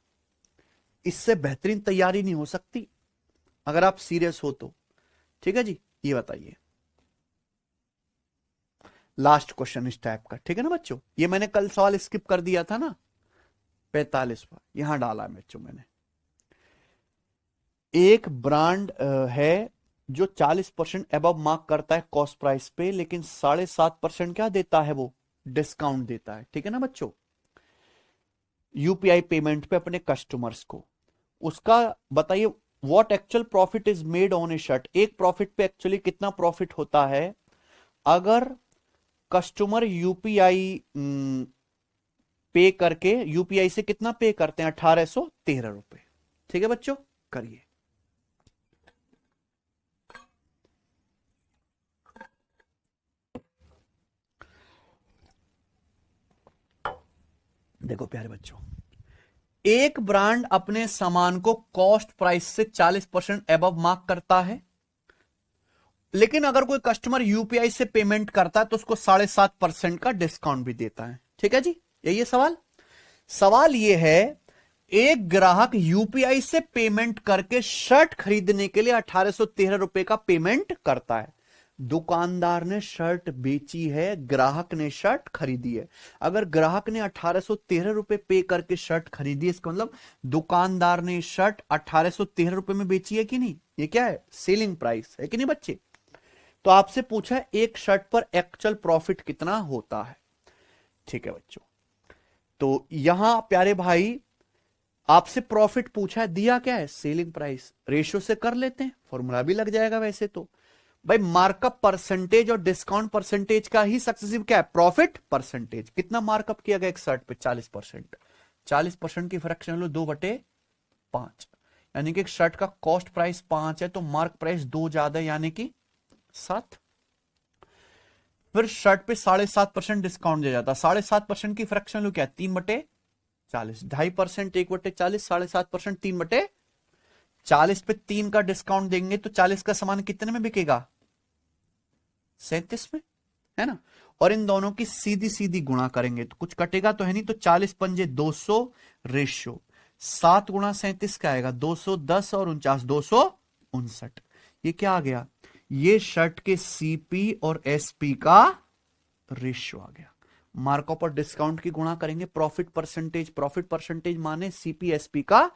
इससे बेहतरीन तैयारी नहीं हो सकती अगर आप सीरियस हो तो। ठीक है जी, ये बताइए लास्ट क्वेश्चन इस टाइप का, ठीक है ना बच्चों। ये मैंने कल सवाल स्किप कर दिया था ना, 45वां यहां डाला है बच्चों मैंने। एक ब्रांड है जो 40% अबव मार्क करता है कॉस्ट प्राइस पे, लेकिन 7.5% क्या देता है, वो डिस्काउंट देता है, ठीक है ना बच्चों, यूपीआई पेमेंट पे अपने कस्टमर्स को। उसका बताइए what actual profit is made on A shirt. एक प्रॉफिट पे एक्चुअली कितना प्रॉफिट होता है अगर कस्टमर यूपीआई पे करके, यूपीआई से कितना पे करते हैं, 1813 रुपए। ठीक है बच्चों, करिए। देखो प्यारे बच्चों, एक ब्रांड अपने सामान को कॉस्ट प्राइस से 40% एबव मार्क करता है, लेकिन अगर कोई कस्टमर यूपीआई से पेमेंट करता है तो उसको 7.5% का डिस्काउंट भी देता है। ठीक है जी, यही है सवाल। सवाल यह है, एक ग्राहक यूपीआई से पेमेंट करके शर्ट खरीदने के लिए 1813 रुपए का पेमेंट करता है। दुकानदार ने शर्ट बेची है, ग्राहक ने शर्ट खरीदी है। अगर ग्राहक ने 1813 रुपए पे करके शर्ट खरीदी है, इसका मतलब दुकानदार ने शर्ट 1813 रुपए में बेची है कि नहीं। ये क्या है, सेलिंग प्राइस है कि नहीं बच्चे। तो आपसे पूछा है एक शर्ट पर एक्चुअल प्रॉफिट कितना होता है। ठीक है बच्चों, तो यहां प्यारे भाई आपसे प्रॉफिट पूछा है, दिया क्या है, सेलिंग प्राइस। रेशियो से कर लेते हैं, फॉर्मूला भी लग जाएगा वैसे तो। भाई मार्कअप परसेंटेज और डिस्काउंट परसेंटेज का ही सक्सेसिव क्या है, प्रॉफिट परसेंटेज। कितना मार्कअप किया गया एक शर्ट पे, 40%। 40% की फ्रैक्शन लो 2/5, यानी कि एक शर्ट का कॉस्ट प्राइस 5 है तो मार्क प्राइस 2 ज्यादा है, यानी कि 7। फिर शर्ट पे 7.5% डिस्काउंट दिया जाता है। 7.5% की फ्रैक्शन लो क्या है, 3/40। 2.5%, 1/40, 7.5% 3/40 पे 3 का डिस्काउंट देंगे तो 40 का सामान कितने में बिकेगा, 37 में, है ना। और इन दोनों की सीधी सीधी गुणा करेंगे तो कुछ कटेगा तो है नहीं, तो 40 पंजे 200 रेशियो 7 गुणा 37 का आएगा 210 और 49 259। ये क्या आ गया, ये शर्ट के सीपी और एसपी का रेशियो आ गया। मार्कअप और डिस्काउंट की गुणा करेंगे, प्रॉफिट परसेंटेज माने सीपी एसपी का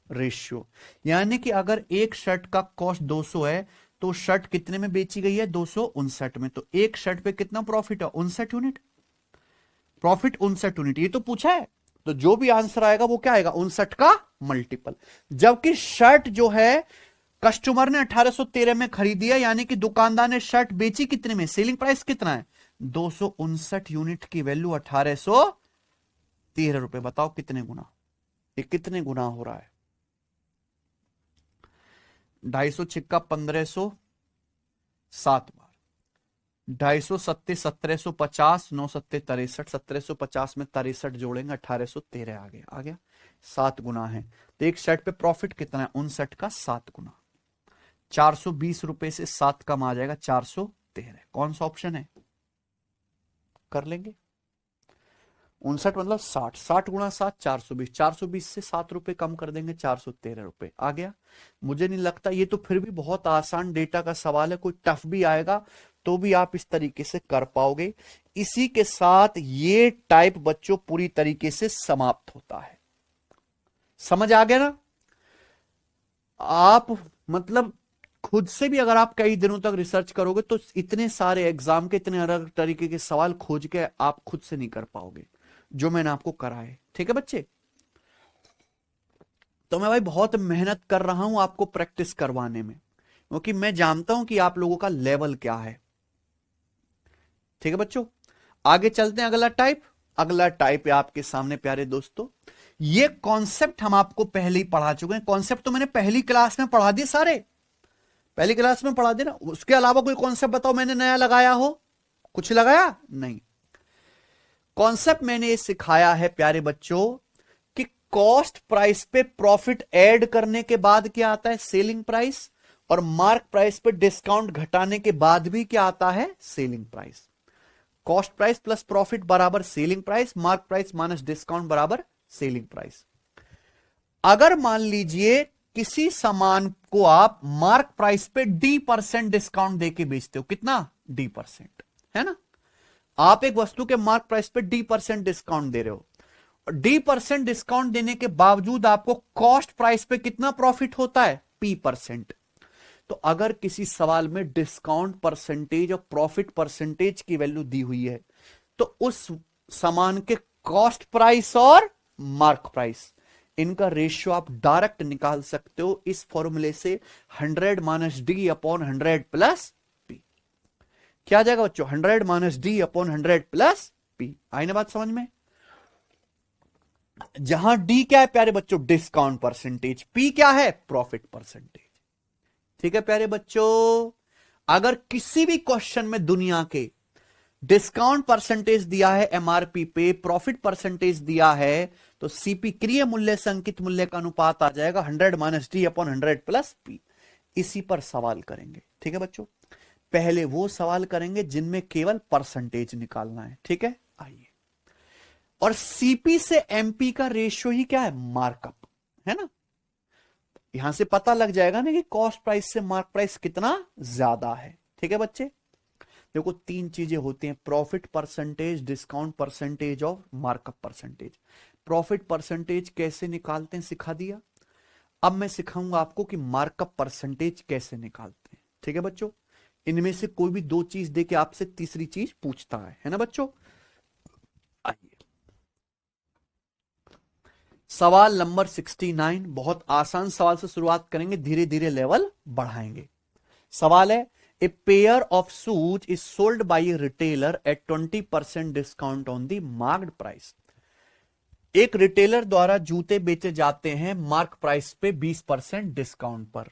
रेशियो। यानी कि अगर एक शर्ट का कॉस्ट 200 है तो शर्ट कितने में बेची गई है, 259 में। तो एक शर्ट पे कितना प्रॉफिट है, 59 यूनिट, प्रॉफिट 59 यूनिट। ये तो पूछा है, तो जो भी आंसर आएगा वो क्या आएगा, 59 का मल्टीपल। जबकि शर्ट जो है कस्टमर ने 1813 में खरीदी है, यानी कि दुकानदार ने शर्ट बेची कितने में, सेलिंग प्राइस कितना है, 259 यूनिट की वैल्यू 1813 रुपए। बताओ कितने गुना, ये कितने गुना हो रहा है। 250 छिक्का 1500 7 बार, 250 सत्ते 1750, 9 सत्ते 63, 1750 में 63 जोड़ेंगे 1813 आ गया 7 गुना है। तो एक शर्ट पे प्रॉफिट कितना है, 59 का 7 गुना। 420 रुपए से 7 कम आ जाएगा 413। कौन सा ऑप्शन है, कर लेंगे। 59 मतलब 60, 60 गुणा 7 420, 420 से 7 रुपए कम कर देंगे 413 रुपए आ गया। मुझे नहीं लगता, ये तो फिर भी बहुत आसान डेटा का सवाल है, कोई टफ भी आएगा तो भी आप इस तरीके से कर पाओगे। इसी के साथ ये टाइप बच्चों पूरी तरीके से समाप्त होता है। समझ आ गया ना। आप मतलब खुद से भी अगर आप कई दिनों तक रिसर्च करोगे तो इतने सारे एग्जाम के इतने अलग तरीके के सवाल खोज के आप खुद से नहीं कर पाओगे जो मैंने आपको कराए। ठीक है बच्चे, तो मैं भाई बहुत मेहनत कर रहा हूं आपको प्रैक्टिस करवाने में, क्योंकि मैं जानता हूं कि आप लोगों का लेवल क्या है। ठीक है बच्चों, आगे चलते हैं। अगला टाइप है आपके सामने प्यारे दोस्तों। ये कॉन्सेप्ट हम आपको पहले ही पढ़ा चुके हैं। कॉन्सेप्ट तो मैंने पहली क्लास में पढ़ा दिए, सारे पहली क्लास में पढ़ा दिए ना। उसके अलावा कोई कॉन्सेप्ट बताओ मैंने नया लगाया हो, कुछ लगाया नहीं। कॉन्सेप्ट मैंने ये सिखाया है प्यारे बच्चों कि कॉस्ट प्राइस पे प्रॉफिट ऐड करने के बाद क्या आता है, सेलिंग प्राइस, और मार्क प्राइस पे डिस्काउंट घटाने के बाद भी क्या आता है, selling price. Cost price plus profit बराबर selling price, mark price minus discount बराबर सेलिंग प्राइस। अगर मान लीजिए किसी सामान को आप मार्क प्राइस पे D% डिस्काउंट देके बेचते हो, कितना? D%, है ना? आप एक वस्तु के मार्क प्राइस पे D% डिस्काउंट दे रहे हो, D% डिस्काउंट देने के बावजूद आपको कॉस्ट प्राइस पे कितना प्रॉफिट होता है? P%। तो अगर किसी सवाल में डिस्काउंट परसेंटेज और प्रॉफिट परसेंटेज की वैल्यू दी हुई है, तो उस सामान के कॉस्ट प्राइस और मार्क प्राइस, इनका रेशियो आप डायरेक्ट निकाल सकते हो इस फॉर्मूले से, 100 minus D upon 100 plus P. क्या आ जाएगा बच्चों? 100 minus D upon 100 plus P. आई ना बात समझ में? जहां डी क्या है प्यारे बच्चों? Discount percentage. पी क्या है? Profit percentage. ठीक है प्यारे बच्चों, अगर किसी भी क्वेश्चन में दुनिया के डिस्काउंट परसेंटेज दिया है एमआरपी पे, प्रॉफिट परसेंटेज दिया है, तो सीपी क्रिय मूल्य से अंकित मूल्य का अनुपात आ जाएगा 100 minus D upon 100 plus P. इसी पर सवाल करेंगे। ठीक है बच्चों, पहले वो सवाल करेंगे जिनमें केवल परसेंटेज निकालना है। ठीक है, आइए। और सीपी से एमपी का रेशियो ही क्या है? मार्कअप, है ना? यहां से पता लग जाएगा ना कि कॉस्ट प्राइस से मार्क प्राइस कितना ज्यादा है। ठीक है बच्चे, देखो 3 चीजें होती हैं, प्रॉफिट परसेंटेज, डिस्काउंट परसेंटेज और मार्कअप परसेंटेज। प्रॉफिट परसेंटेज कैसे निकालते हैं सिखा दिया, अब मैं सिखाऊंगा आपको कि मार्कअप परसेंटेज कैसे निकालते हैं। ठीक है बच्चों, इनमें से कोई भी 2 चीज देके आपसे तीसरी चीज पूछता है ना बच्चों? आइए, सवाल नंबर 69, बहुत आसान सवाल से शुरुआत करेंगे, धीरे धीरे लेवल बढ़ाएंगे। सवाल है, a pair of shoes is sold by a retailer at 20% discount on the marked price. एक रिटेलर द्वारा जूते बेचे जाते हैं मार्क प्राइस पे 20% डिस्काउंट पर,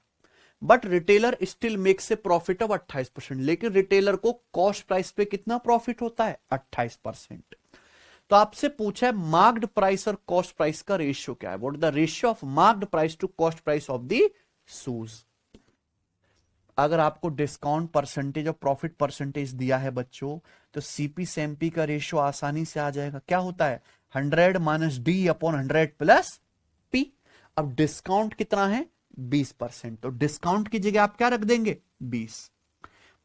but retailer still makes a profit of 28%। लेकिन रिटेलर को कॉस्ट प्राइस पे कितना प्रॉफिट होता है? 28%। तो आपसे पूछा है मार्क्ड प्राइस और कॉस्ट प्राइस का रेशियो क्या है? What the ratio of marked price to cost price of the shoes. अगर आपको डिस्काउंट परसेंटेज और प्रॉफिट परसेंटेज दिया है बच्चों, तो सीपी से एमपी का रेशियो आसानी से आ जाएगा। क्या होता है? 100 minus D upon 100 plus P. अब डिस्काउंट कितना है? 20%, तो डिस्काउंट की जगह आप क्या रख देंगे? 20।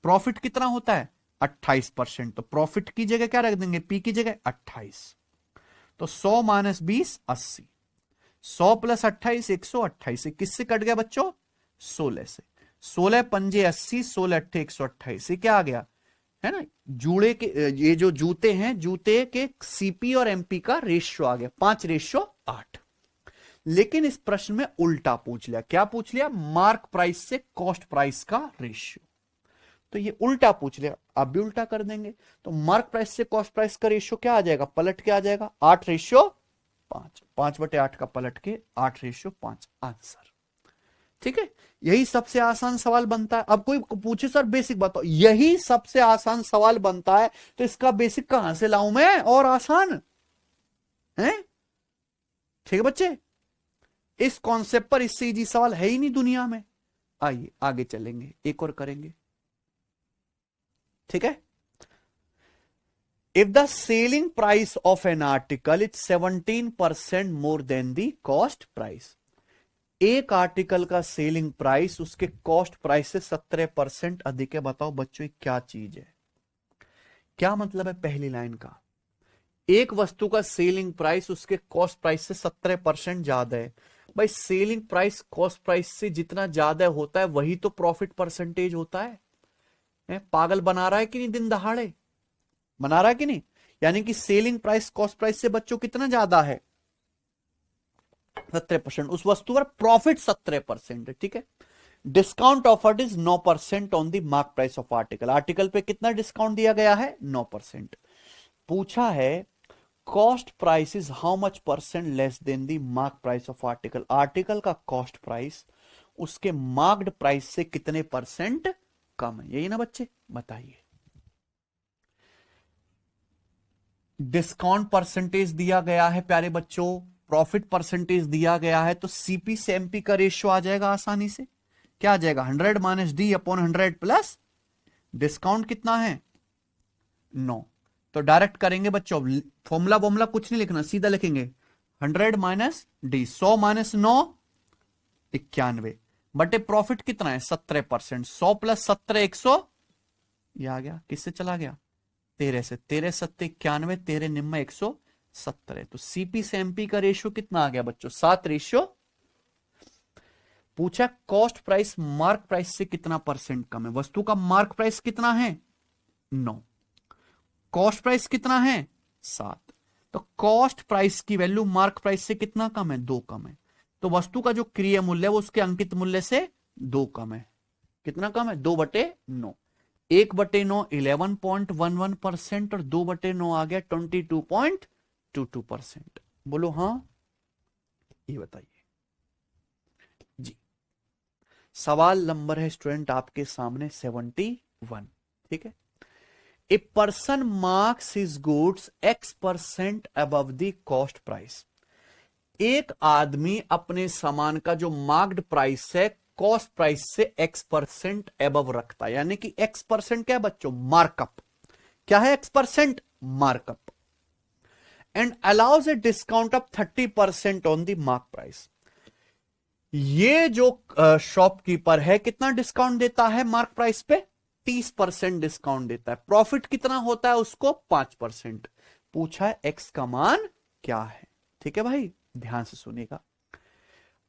प्रॉफिट कितना होता है? 28%, तो प्रॉफिट की जगह क्या रख देंगे? पी की जगह 28। तो 100 माइनस 20 80, 100 प्लस 28 128। किससे कट गया बच्चों? 16 से। 16 पंजे 80, 16 अट्ठे 128। ये क्या आ गया? है ना, जूड़े के ये जो जूते हैं, जूते के सीपी और एमपी का रेशियो आ गया 5:8। लेकिन इस प्रश्न में उल्टा पूछ लिया। क्या पूछ लिया? मार्क प्राइस से कॉस्ट प्राइस का रेशियो। तो ये उल्टा पूछ लिया, आप भी उल्टा कर देंगे। तो मार्क प्राइस से कॉस्ट प्राइस का रेशियो क्या आ जाएगा? पलट के आ जाएगा 8:5। 5/8 का पलट के 8:5 आंसर। ठीक है, यही सबसे आसान सवाल बनता है। अब कोई पूछे सर बेसिक बताओ, यही सबसे आसान सवाल बनता है, तो इसका बेसिक कहां से लाऊं मैं और आसान है? ठीक है बच्चे, इस कॉन्सेप्ट पर इससे इजी सवाल है ही नहीं दुनिया में। आइए आगे चलेंगे, एक और करेंगे। ठीक है, if the selling price of an article is 17% more than the cost price. एक आर्टिकल का सेलिंग प्राइस उसके कॉस्ट प्राइस से 17% अधिक है। बताओ बच्चों ये क्या चीज है? क्या मतलब है पहली लाइन का? एक वस्तु का सेलिंग प्राइस उसके कॉस्ट प्राइस से 17% ज्यादा है। भाई सेलिंग प्राइस कॉस्ट प्राइस से जितना ज्यादा होता है वही तो प्रॉफिट परसेंटेज होता है। पागल बना रहा है कि नहीं? दिन दहाड़े बना रहा है कि नहीं? यानी कि सेलिंग प्राइस कॉस्ट प्राइस से बच्चों कितना ज्यादा है? 17%। उस वस्तु पर प्रॉफिट 17% है। ठीक है, discount offered is 9% on the mark price of article. Article पे कितना डिस्काउंट दिया गया है? 9%। पूछा है cost price is how much percent less than the mark price of article. Article का कॉस्ट प्राइस उसके मार्क्ड प्राइस से कितने परसेंट कम है? यही ना बच्चे, बताइए। डिस्काउंट परसेंटेज दिया गया है प्यारे बच्चों, प्रॉफिट परसेंटेज दिया गया है, तो सीपी से एमपी का रेशियो आ जाएगा आसानी से। क्या आ जाएगा? 100 minus D upon 100 plus discount कितना है? 9। तो डायरेक्ट करेंगे बच्चों, फॉर्मूला कुछ नहीं लिखना, सीधा लिखेंगे 100 माइनस डी, 100 माइनस 9 91 बटे प्रॉफिट कितना है 17%, 100 प्लस 17 100, ये आ गया, किससे चला गया 13 से, 13 सत्ते 91, 13 निम्मा 117, तो सीपी से एमपी का रेशियो कितना आ गया बच्चों 7 रेशियो। पूछा कॉस्ट प्राइस मार्क प्राइस से कितना परसेंट कम है, वस्तु का मार्क प्राइस कितना है 9, कॉस्ट प्राइस कितना है 7, तो कॉस्ट प्राइस की वैल्यू मार्क प्राइस से कितना कम है 2 कम है, तो वस्तु का जो क्रिय मूल्य है वो उसके अंकित मूल्य से 2 कम है, कितना कम है 2/9, 1/9 11.11% और 2/9 आ गया 22.22%। बोलो हाँ, ये बताइए जी। सवाल नंबर है स्टूडेंट आपके सामने 71, ठीक है। A person marks his goods X% above the cost price, एक आदमी अपने सामान का जो मार्क्ड प्राइस है कॉस्ट प्राइस से X% अबव रखता है, यानी कि X% क्या है बच्चों मार्कअप, क्या है X% markup, and allows A discount of 30% on the mark price. ये जो शॉपकीपर है कितना डिस्काउंट देता है मार्क प्राइस पे 30% डिस्काउंट देता है, प्रॉफिट कितना होता है उसको 5%। पूछा है एक्स का मान क्या है, ठीक है भाई ध्यान से सुनिएगा।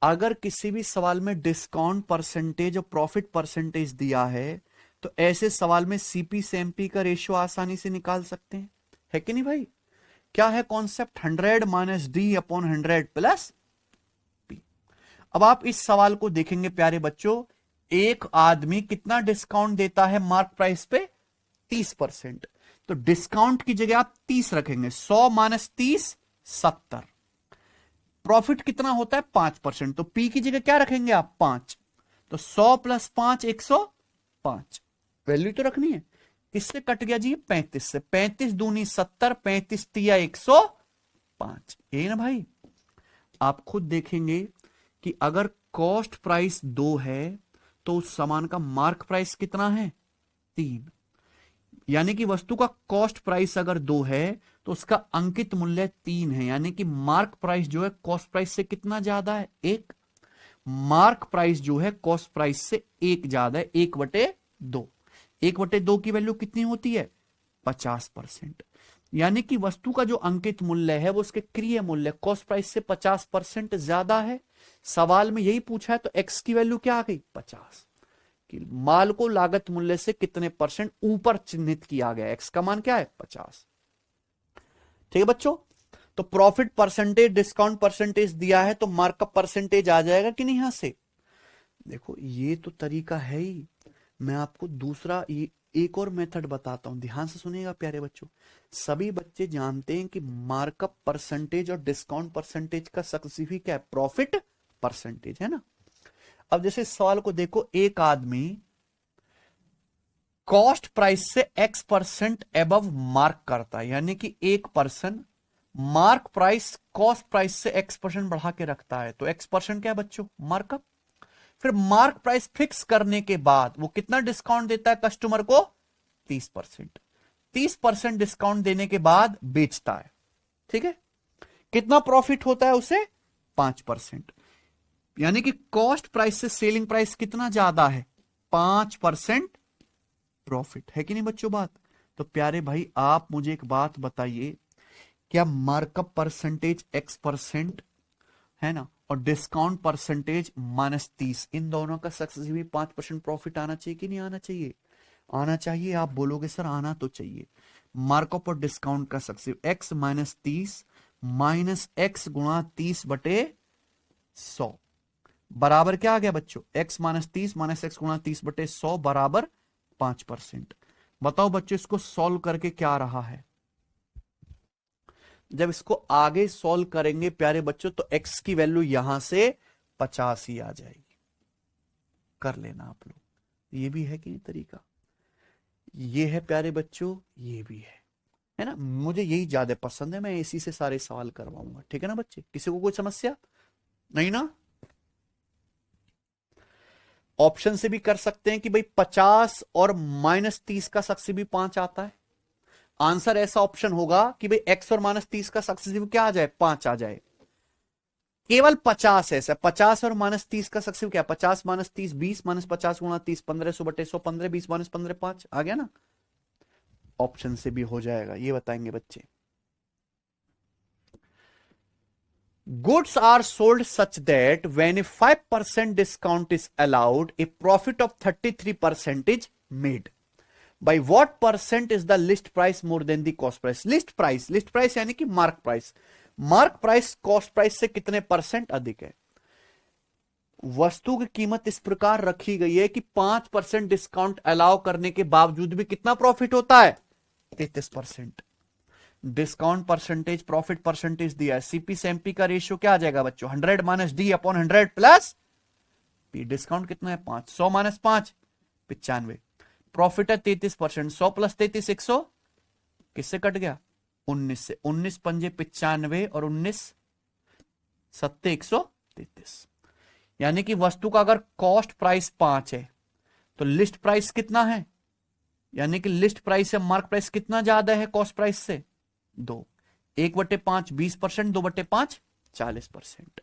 अगर किसी भी सवाल में डिस्काउंट परसेंटेज और प्रॉफिट परसेंटेज दिया है तो ऐसे सवाल में सीपी से एमपी का रेशियो आसानी से निकाल सकते हैं, है कि नहीं भाई। क्या है concept 100 minus D upon 100 plus P. अब आप इस सवाल को देखेंगे प्यारे बच्चों, एक आदमी कितना डिस्काउंट देता है मार्क प्राइस पे 30%, तो डिस्काउंट की जगह आप 30 रखेंगे, 100 माइनस 30 70, प्रॉफिट कितना होता है 5%, तो पी की जगह क्या रखेंगे आप 5, तो 100 प्लस 5 105, वैल्यू तो रखनी है। किससे कट गया जी 35 से, 35 दूनी 70, 35 तिया 105, यही ना भाई। आप खुद देखेंगे कि अगर कॉस्ट प्राइस 2 है तो उस सामान का मार्क प्राइस कितना है 3, यानी कि वस्तु का कॉस्ट प्राइस अगर 2 है तो उसका अंकित मूल्य 3 है, यानी कि मार्क प्राइस जो है कॉस्ट प्राइस से कितना ज्यादा है 1, मार्क प्राइस जो है कॉस्ट प्राइस से 1 ज्यादा है 1/2, 1/2 की वैल्यू कितनी होती है 50%, यानी कि वस्तु का जो अंकित मूल्य है वो उसके क्रिय मूल्य कॉस्ट प्राइस से 50% ज्यादा है। सवाल में यही पूछा है तो एक्स की वैल्यू क्या आ गई 50, कि माल को लागत मूल्य से कितने परसेंट ऊपर चिन्हित किया गया, एक्स का मान क्या है 50, ठीक है बच्चों। तो प्रॉफिट परसेंटेज डिस्काउंट परसेंटेज दिया है तो मार्कअप परसेंटेज आ जाएगा कि नहीं यहां से। देखो ये तो तरीका है ही, मैं आपको दूसरा एक और मेथड बताता हूं, ध्यान से सुनिएगा प्यारे बच्चों। सभी बच्चे जानते हैं कि मार्कअप परसेंटेज और डिस्काउंट परसेंटेज का सक्सेसिव क्या है प्रॉफिट परसेंटेज, है ना। अब जैसे इस सवाल को देखो, एक आदमी कॉस्ट प्राइस से X% एबव मार्क करता है, यानी कि एक person mark price cost price से X% बढ़ा के रखता है, तो X% क्या है बच्चों मार्कअप। फिर मार्क प्राइस फिक्स करने के बाद वो कितना डिस्काउंट देता है कस्टमर को 30%, 30% डिस्काउंट देने के बाद बेचता है, ठीक है। कितना प्रॉफिट होता है उसे 5%, यानी कि कॉस्ट प्राइस से सेलिंग प्राइस कितना ज्यादा है 5% प्रॉफिट, है कि नहीं बच्चों बात। तो प्यारे भाई आप मुझे एक बात बताइए, क्या मार्कअप परसेंटेज X% है ना और डिस्काउंट परसेंटेज -30, इन दोनों का सक्सेसिवली 5% प्रॉफिट आना चाहिए कि नहीं आना चाहिए, आना चाहिए। आप बोलोगे सर आना तो चाहिए। मार्कअप और डिस्काउंट का successive X minus 30 minus X गुणा 30/100 बराबर क्या आ गया बच्चों X माइनस 30 माइनस X गुणा 30/100 बराबर 5%। बताओ बच्चों इसको सॉल्व करके क्या आ रहा है। जब इसको आगे सॉल्व करेंगे प्यारे बच्चों तो x की वैल्यू यहां से 50 ही आ जाएगी, कर लेना आप लोग। ये भी है कि नहीं तरीका, ये है प्यारे बच्चों, ये भी है ना। मुझे यही ज्यादा पसंद है, मैं इसी से सारे सवाल करवाऊंगा, ठीक है ना बच्चे। किसी को कोई समस्या नहीं ना। ऑप्शन से भी कर सकते हैं कि भाई 50 और -30 का सक्सेसिव भी 5 आता है। आंसर ऐसा ऑप्शन होगा कि भाई x और -30 का सक्सेसिव क्या आ जाए, 5 आ जाए। केवल 50 ऐसा, 50 और -30 का सक्सेसिव क्या, 50 -30 20 -50 गुणा 30 1500/100 15 20 -15 5 आ गया ना। ऑप्शन से भी हो जाएगा, ये बताएंगे बच्चे। Goods are sold such that when a 5% discount is allowed, a profit of 33% is made. By what percent is the list price more than the cost price? List price यानी कि mark price. Mark price cost price से कितने percent अधिक है? वस्तु की कीमत इस प्रकार रखी गई है कि 5% डिस्काउंट अलाउ करने के बावजूद भी कितना प्रॉफिट होता है, 33%। डिस्काउंट परसेंटेज, प्रॉफिट परसेंटेज दिया है। सीपी से एमपी का रेशियो क्या आ जाएगा बच्चों, 100 - d/100 प्लस पी। डिस्काउंट कितना है, 5, 100 - 5 95। प्रॉफिट है 33%, 100 + 33 100, किससे कट गया, 19 से। 19 पंजे 95 और 19 सत्ते 133। यानी कि वस्तु का अगर कॉस्ट प्राइस 5 है तो लिस्ट प्राइस कितना है, यानी कि लिस्ट प्राइस से मार्क प्राइस कितना ज्यादा है कॉस्ट प्राइस से, 2। 1/5 20%, 2/5 40%।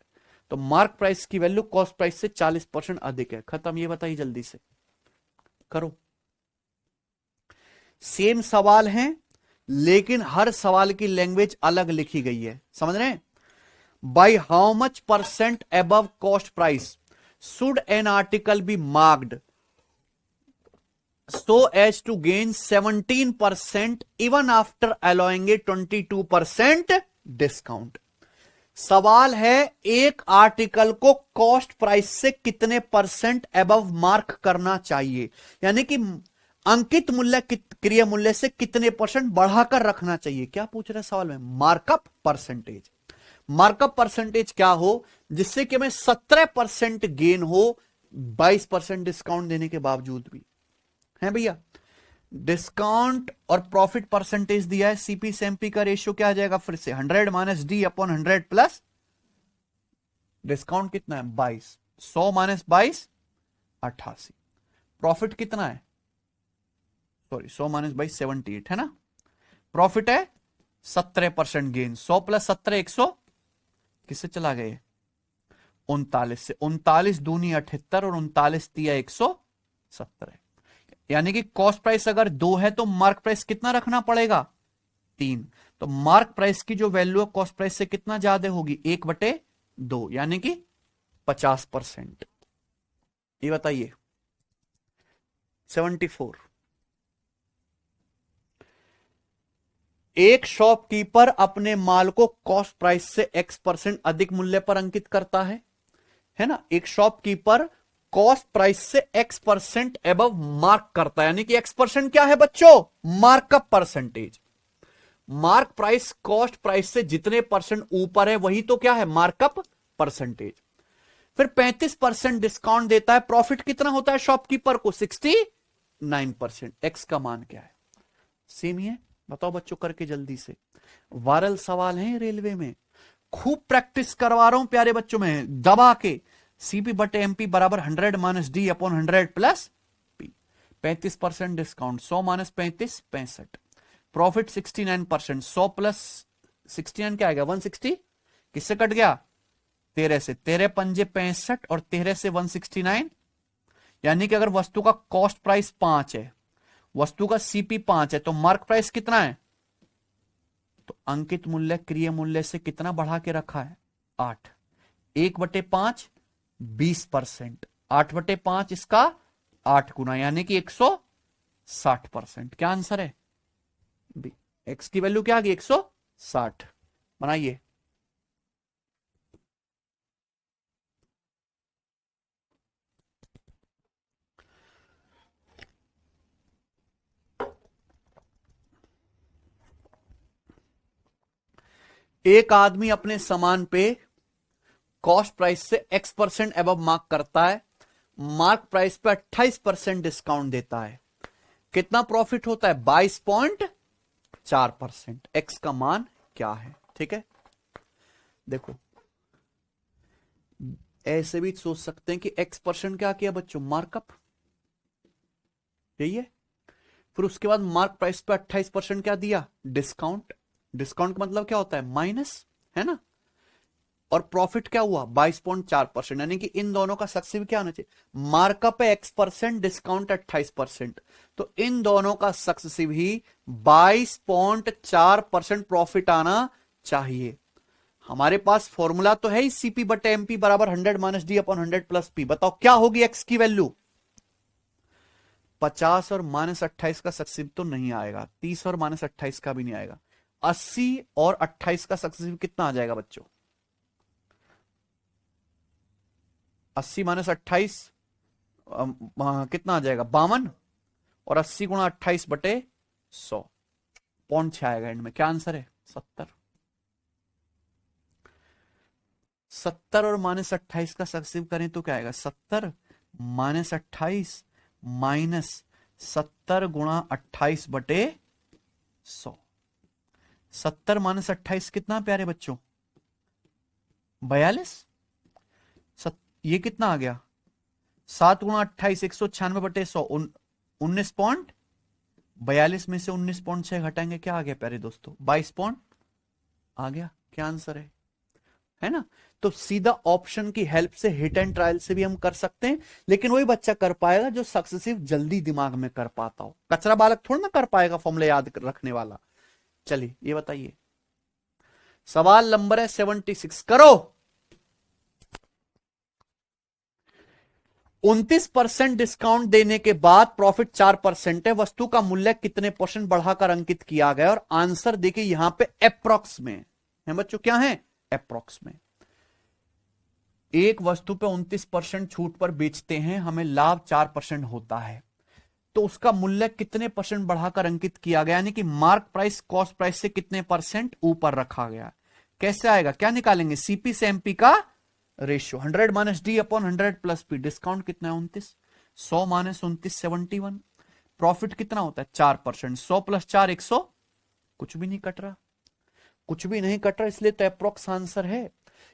तो मार्क प्राइस की वैल्यू कॉस्ट प्राइस से 40% अधिक है। खत्म, ये बताइए जल्दी से करो। सेम सवाल है लेकिन हर सवाल की लैंग्वेज अलग लिखी गई है, समझ रहे हैं। By how much percent above cost price should an article B marked so as to gain 17% even after allowing a 22% discount. सवाल है एक आर्टिकल को कॉस्ट प्राइस से कितने परसेंट अबव मार्क करना चाहिए, यानी कि अंकित मूल्य क्रिय मूल्य से कितने परसेंट बढ़ाकर रखना चाहिए। क्या पूछ रहे सवाल में, मार्कअप परसेंटेज। मार्कअप परसेंटेज क्या हो जिससे कि हमें 17% गेन हो 22% डिस्काउंट देने के बावजूद भी, है भैया। डिस्काउंट और प्रॉफिट परसेंटेज दिया है। सीपी से एमपी का रेशियो क्या आ जाएगा, फिर से 100 - d/100 प्लस डिस्काउंट कितना है 22, 100 - 22 88। प्रॉफिट कितना है, सॉरी 100 - 22 78 है ना। प्रॉफिट है 17% गेन, 100 + 17 100, किससे चला गए 39 से। 39 दूनी 78 और 39 तिया 117। यानी कि कॉस्ट प्राइस अगर 2 है तो मार्क प्राइस कितना रखना पड़ेगा, 3। तो मार्क प्राइस की जो वैल्यू है कॉस्ट प्राइस से कितना ज्यादा होगी, 1/2, यानी कि 50%। ये बताइए 74। एक शॉपकीपर अपने माल को कॉस्ट प्राइस से x% अधिक मूल्य पर अंकित करता है ना। एक शॉपकीपर कॉस्ट प्राइस से x% एबव मार्क करता है, यानी कि x% क्या है बच्चों, markup percentage. Mark price cost price से जितने परसेंट ऊपर है वही तो क्या है, मार्कअप परसेंटेज। फिर 35% डिस्काउंट देता है, प्रॉफिट कितना होता है शॉपकीपर को, 69%। एक्स का मान क्या है, सेम ही है। बताओ बच्चों करके जल्दी से, वायरल सवाल है रेलवे में, खूब प्रैक्टिस करवा रहा हूं प्यारे बच्चों में दबा के। CP/MP बराबर 100 - d/100 plus P। 35% discount, 100 - 35 65। Profit 69%, 100 + 69 क्या आएगा 160, किससे कट गया 13 से। 13 पंजे 65 और 13 से 169। यानी कि अगर वस्तु का कॉस्ट प्राइस 5 है, वस्तु का CP 5 है, तो मार्क प्राइस कितना है, तो अंकित मूल्य क्रिय मूल्य से कितना बढ़ा के रखा है 8। 1/5 20%, 8/5 इसका 8 गुना, यानी कि 160%। क्या आंसर है, एक्स की वैल्यू क्या आ गई 160। बनाइए एक आदमी अपने सामान पे कॉस्ट प्राइस से x% एबव मार्क करता है, मार्क प्राइस पे 28% डिस्काउंट देता है, कितना प्रॉफिट होता है 22.4%। एक्स का मान क्या है, ठीक है। देखो ऐसे भी सोच सकते हैं कि x% क्या किया बच्चों, मार्कअप, यही है। फिर उसके बाद मार्क प्राइस पे 28% क्या दिया, डिस्काउंट। डिस्काउंट का मतलब क्या होता है, माइनस, है ना। और प्रॉफिट क्या हुआ, 22.4%, यानी कि इन दोनों का सक्सेसिव क्या होना चाहिए, मार्कअप है X%, डिस्काउंट 28%, तो इन दोनों का सक्सेसिव ही 22.4% प्रॉफिट आना चाहिए। हमारे पास फॉर्मूला तो है ही, सीपी बटे एमपी बराबर 100 minus D upon 100 plus P. बताओ क्या होगी एक्स की वैल्यू, 50 और माइनस 28 का सक्सेसिव तो नहीं आएगा, 30 और माइनस 28 का भी नहीं आएगा, 80 और 28 का सक्सेसिव कितना आ जाएगा बच्चों, 80 माइनस 28 कितना आ जाएगा, 52, और 80 गुणा 28 बटे 100, 0.6 आएगा एंड में। क्या आंसर है, 70। 70 और माइनस 28 का सक्सेसिव करें तो क्या आएगा, 70 माइनस 28 माइनस 70 गुणा 28 बटे 100। 70 माइनस 28 कितना प्यारे बच्चों, 42। ये कितना आ गया, 7 गुणा 28 196 बटे 100, 19.42 में से 19.6 घटाएंगे, क्या आ गया प्यारे दोस्तों, 22 पॉइंट आ गया। क्या आंसर है ना। तो सीधा ऑप्शन की हेल्प से हिट एंड ट्रायल से भी हम कर सकते हैं, लेकिन वही बच्चा कर पाएगा जो सक्सेसिव जल्दी दिमाग में कर पाता हो। कचरा बालक थोड़ा ना कर पाएगा फॉर्मूले याद रखने वाला। चलिए ये बताइए, सवाल नंबर है 76, करो। 29% डिस्काउंट देने के बाद प्रॉफिट 4% है, वस्तु का मूल्य कितने परसेंट बढ़ाकर अंकित किया गया, और आंसर देखिए यहां पे अप्रॉक्स में है बच्चों, क्या है, अप्रॉक्स में। एक वस्तु पे 29% छूट पर बेचते हैं, हमें लाभ 4% होता है, तो उसका मूल्य कितने परसेंट बढ़ाकर अंकित किया गया, यानी कि मार्क प्राइस कॉस्ट प्राइस से कितने परसेंट ऊपर रखा गया। कैसे आएगा, क्या निकालेंगे, सीपी से एमपी का ratio, 100 minus D upon 100 plus P. Discount कितना है, 29, 100 माइनस 29 71। प्रॉफिट कितना होता है, 4%, 100 प्लस 4 100, कुछ भी नहीं कट रहा, कुछ भी नहीं कट रहा, इसलिए तो अप्रोक्स आंसर है।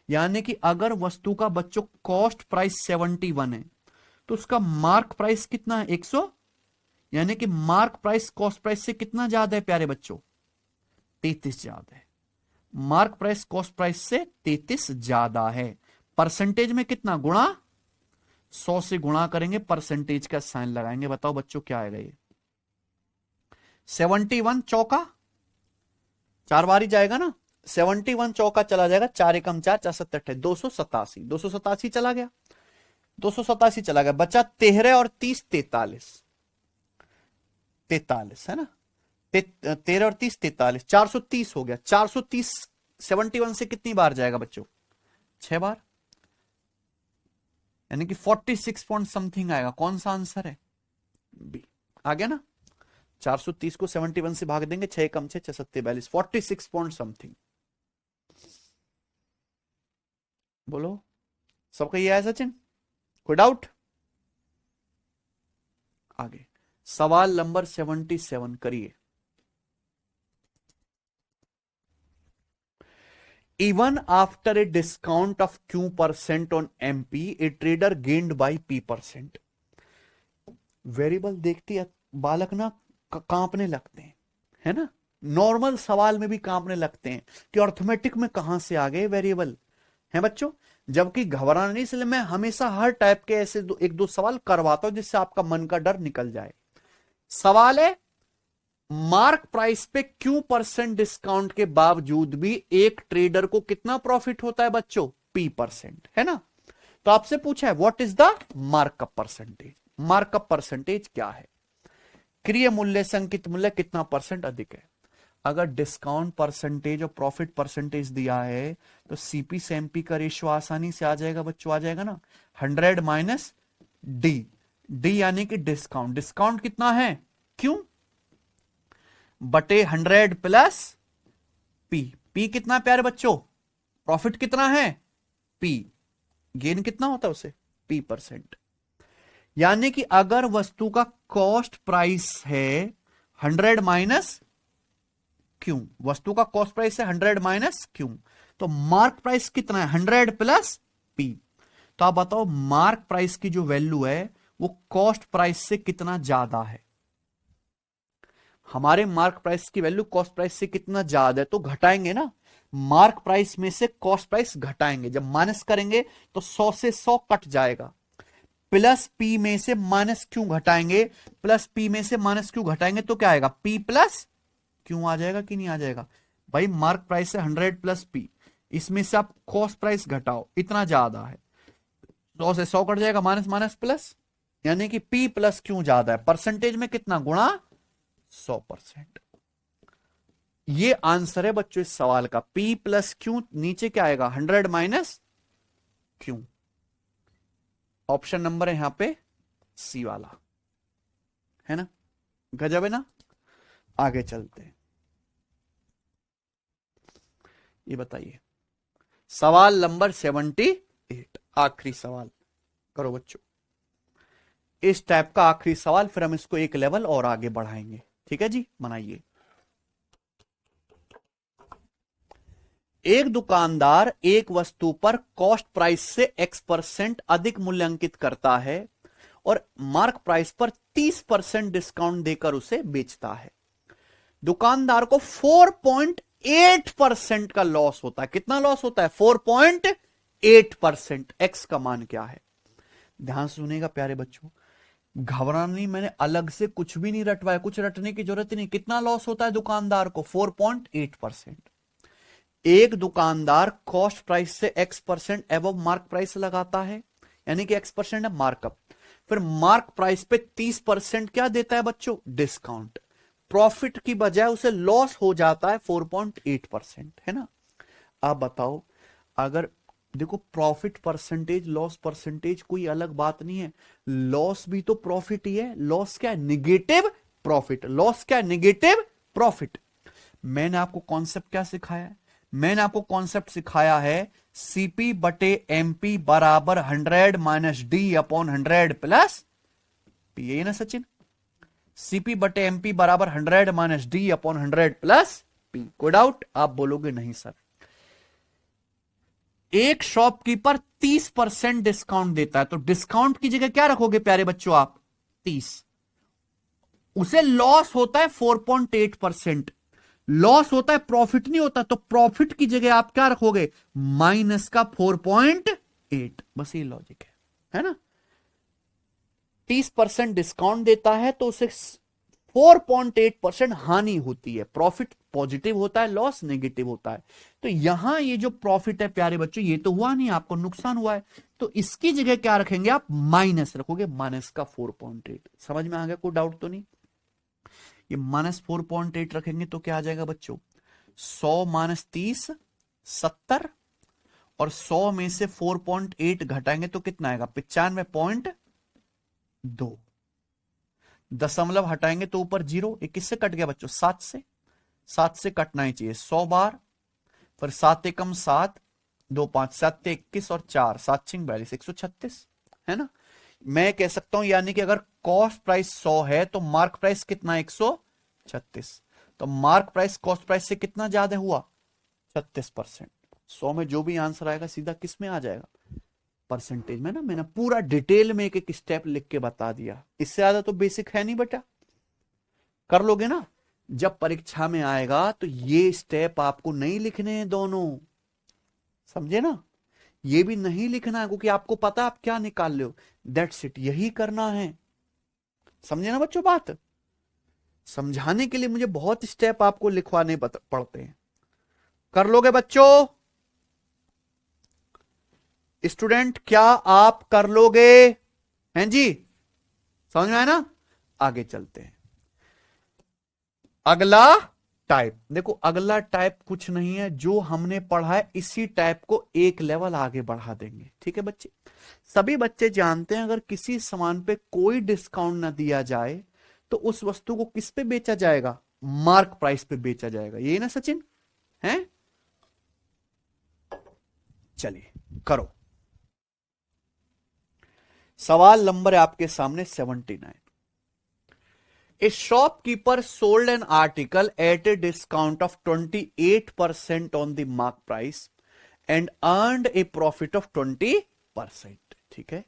यानी कि अगर वस्तु का बच्चों कॉस्ट प्राइस 71 है, तो उसका मार्क प्राइस कितना है, 100, यानी कि मार्क प्राइस कॉस्ट प्राइस से कितना ज्यादा है प्यारे बच्चों, 33 ज्यादा है। मार्क प्राइस कॉस्ट प्राइस से 33 ज्यादा है। परसेंटेज में कितना, गुणा, 100 से गुणा करेंगे, परसेंटेज का साइन लगाएंगे। बताओ बच्चों क्या आएगा, ये 71 चौका 4 बार ही जाएगा ना, 71 चौका चला जाएगा, 4 एकम 4 4 7 8 287, 287 चला गया, 287 चला गया, बचा 13 और 30 43, 43 है ना, 13 और 30 43, 430 हो गया। 430 71 से कितनी बार जाएगा बच्चों, 6 बार, यानी कि 46 पॉइंट समथिंग आएगा। कौन सा आंसर है, बी। आ गया ना, 430 को 71 से भाग देंगे, 6 कम 6 6 7 42, 46 पॉइंट समथिंग। बोलो सबका ये है सचिन, कोई डाउट। आगे सवाल नंबर 77 करिए। Even after a discount of Q% on MP, a trader gained by P%. Variable देखती है बालक ना कांपने लगते हैं, है ना, नॉर्मल सवाल में भी कांपने लगते हैं कि अर्थमेटिक में कहां से आ गए वेरिएबल, है बच्चों। जबकि घबराना नहीं, इसलिए मैं हमेशा हर टाइप के ऐसे एक दो सवाल करवाता हूं जिससे आपका मन का डर निकल जाए। सवाल है, मार्क प्राइस पे Q% डिस्काउंट के बावजूद भी एक ट्रेडर को कितना प्रॉफिट होता है बच्चों, P%, है ना। तो आपसे पूछा है what is the markup percentage. Markup percentage क्या है, क्रय मूल्य से अंकित मूल्य कितना परसेंट अधिक है। अगर डिस्काउंट परसेंटेज और प्रॉफिट परसेंटेज दिया है तो सीपी से एमपी का रेशियो आसानी से आ जाएगा बच्चों, आ जाएगा ना, 100 माइनस डी, डी यानी कि डिस्काउंट, डिस्काउंट कितना है, क्यों, बटे 100 प्लस पी। पी कितना प्यारे बच्चों, प्रॉफिट कितना है, पी, गेन कितना होता है उसे, P%। यानी कि अगर वस्तु का कॉस्ट प्राइस है 100 माइनस क्यू, वस्तु का कॉस्ट प्राइस है 100 माइनस क्यू, तो मार्क प्राइस कितना है, 100 प्लस पी। तो आप बताओ मार्क प्राइस की जो वैल्यू है वो कॉस्ट प्राइस से कितना ज्यादा है, हमारे मार्क प्राइस की वैल्यू कॉस्ट प्राइस से कितना ज्यादा है, तो घटाएंगे ना, मार्क प्राइस में से कॉस्ट प्राइस घटाएंगे, जब माइनस करेंगे तो 100 से 100 कट जाएगा, प्लस पी में से माइनस क्यू घटाएंगे, प्लस पी में से माइनस क्यू घटाएंगे तो क्या आएगा, पी प्लस क्यू आ जाएगा कि नहीं आ जाएगा। भाई मार्क प्राइस है 100 प्लस पी, इसमें से आप कॉस्ट प्राइस घटाओ, इतना ज्यादा है, 100 से 100 कट जाएगा, माइनस माइनस प्लस, यानी कि पी प्लस क्यू ज्यादा है, परसेंटेज में कितना गुणा 100%। ये आंसर है बच्चों इस सवाल का, P प्लस क्यू, नीचे क्या आएगा 100 माइनस क्यू। ऑप्शन नंबर है यहां पे सी वाला, है ना, गजब है ना। आगे चलते हैं, ये बताइए सवाल नंबर 78, आखिरी सवाल करो बच्चों, इस टाइप का आखिरी सवाल, फिर हम इसको एक लेवल और आगे बढ़ाएंगे, ठीक है जी, बनाइए। एक दुकानदार एक वस्तु पर कॉस्ट प्राइस से X% अधिक मूल्यांकित करता है और मार्क प्राइस पर 30% डिस्काउंट देकर उसे बेचता है। दुकानदार को 4.8% का लॉस होता है। कितना लॉस होता है? 4.8%। X का मान क्या है? ध्यान से सुनेगा प्यारे बच्चों, घबराना नहीं, मैंने अलग से कुछ भी नहीं रटवाया, कुछ रटने की जरूरत ही नहीं। कितना लॉस होता है दुकानदार को? 4.8%। एक दुकानदार कॉस्ट प्राइस से X% एबव मार्क प्राइस लगाता है, यानी कि X% है मार्कअप, फिर मार्क प्राइस पे 30% क्या देता है बच्चों? डिस्काउंट। प्रॉफिट की बजाय उसे लॉस हो जाता है 4.8%, है ना। आप बताओ, अगर देखो प्रॉफिट परसेंटेज लॉस परसेंटेज कोई अलग बात नहीं है, लॉस भी तो प्रॉफिट ही है। लॉस क्या है? Negative profit. लॉस क्या है? Negative profit. मैंने आपको कॉन्सेप्ट क्या सिखाया है? मैंने आपको कॉन्सेप्ट सिखाया है सीपी बटे एमपी बराबर 100 minus D upon 100 plus P. यही ना सचिन? सीपी बटे एमपी बराबर 100 minus D upon 100 plus P. कोई डाउट? आप बोलोगे नहीं सर। एक शॉपकीपर 30% डिस्काउंट देता है, तो डिस्काउंट की जगह क्या रखोगे प्यारे बच्चों आप? 30। उसे लॉस होता है 4.8%। लॉस होता है, प्रॉफिट नहीं होता, तो प्रॉफिट की जगह आप क्या रखोगे? माइनस का 4.8। बस ये लॉजिक है ना। 30% डिस्काउंट देता है तो उसे 4.8% हानि होती है। प्रॉफिट पॉजिटिव होता है, लॉस नेगेटिव होता है। तो यहां ये जो प्रॉफिट है प्यारे बच्चों, ये तो हुआ नहीं, आपको नुकसान हुआ है, तो इसकी जगह क्या रखेंगे आप? माइनस रखोगे, माइनस का 4.8। समझ में आ गया? कोई डाउट तो नहीं? ये माइनस 4.8 रखेंगे तो क्या आ जाएगा बच्चों? 100 माइनस 30 70, और 100 में से 4.8 घटाएंगे तो कितना आएगा? 95.2। दशमलव हटाएंगे तो ऊपर 0। ये किससे कट गया बच्चों? 7 से। 7 से कटना ही चाहिए 100 बार, फिर 7 एकम 7, 2 5 7 21 और 4 7 6 42 136, है ना। मैं कह सकता हूं यानी कि अगर कॉस्ट प्राइस 100 है तो मार्क प्राइस कितना? 136। तो मार्क प्राइस कॉस्ट प्राइस से कितना ज्यादा हुआ? 36%। 100 में जो भी आंसर आएगा सीधा किस में आ जाएगा? परसेंटेज में ना। मैंने पूरा डिटेल में एक एक स्टेप लिख के बता दिया, इससे ज्यादा तो बेसिक है नहीं बेटा। कर लोगे ना? जब परीक्षा में आएगा तो ये स्टेप आपको नहीं लिखने हैं दोनों, समझे ना। ये भी नहीं लिखना है, क्योंकि आपको पता है आप क्या निकाल रहे हो। दैट्स इट, यही करना है। समझे ना बच्चों बात? समझाने के लिए मुझे बहुत स्टेप आपको लिखवाने पड़ते हैं। कर लोगे बच्चों? स्टूडेंट क्या आप कर लोगे? हैं जी? समझ में आया ना? आगे चलते हैं। अगला टाइप देखो, अगला टाइप कुछ नहीं है, जो हमने पढ़ा है इसी टाइप को एक लेवल आगे बढ़ा देंगे। ठीक है बच्चे? सभी बच्चे जानते हैं अगर किसी सामान पे कोई डिस्काउंट ना दिया जाए तो उस वस्तु को किस पे बेचा जाएगा? मार्क प्राइस पे बेचा जाएगा। यही ना सचिन? हैं? चलिए करो। सवाल नंबर है आपके सामने 79। A shopkeeper sold an article at a discount of 28% on the mark price and earned a profit of 20%. ठीक है?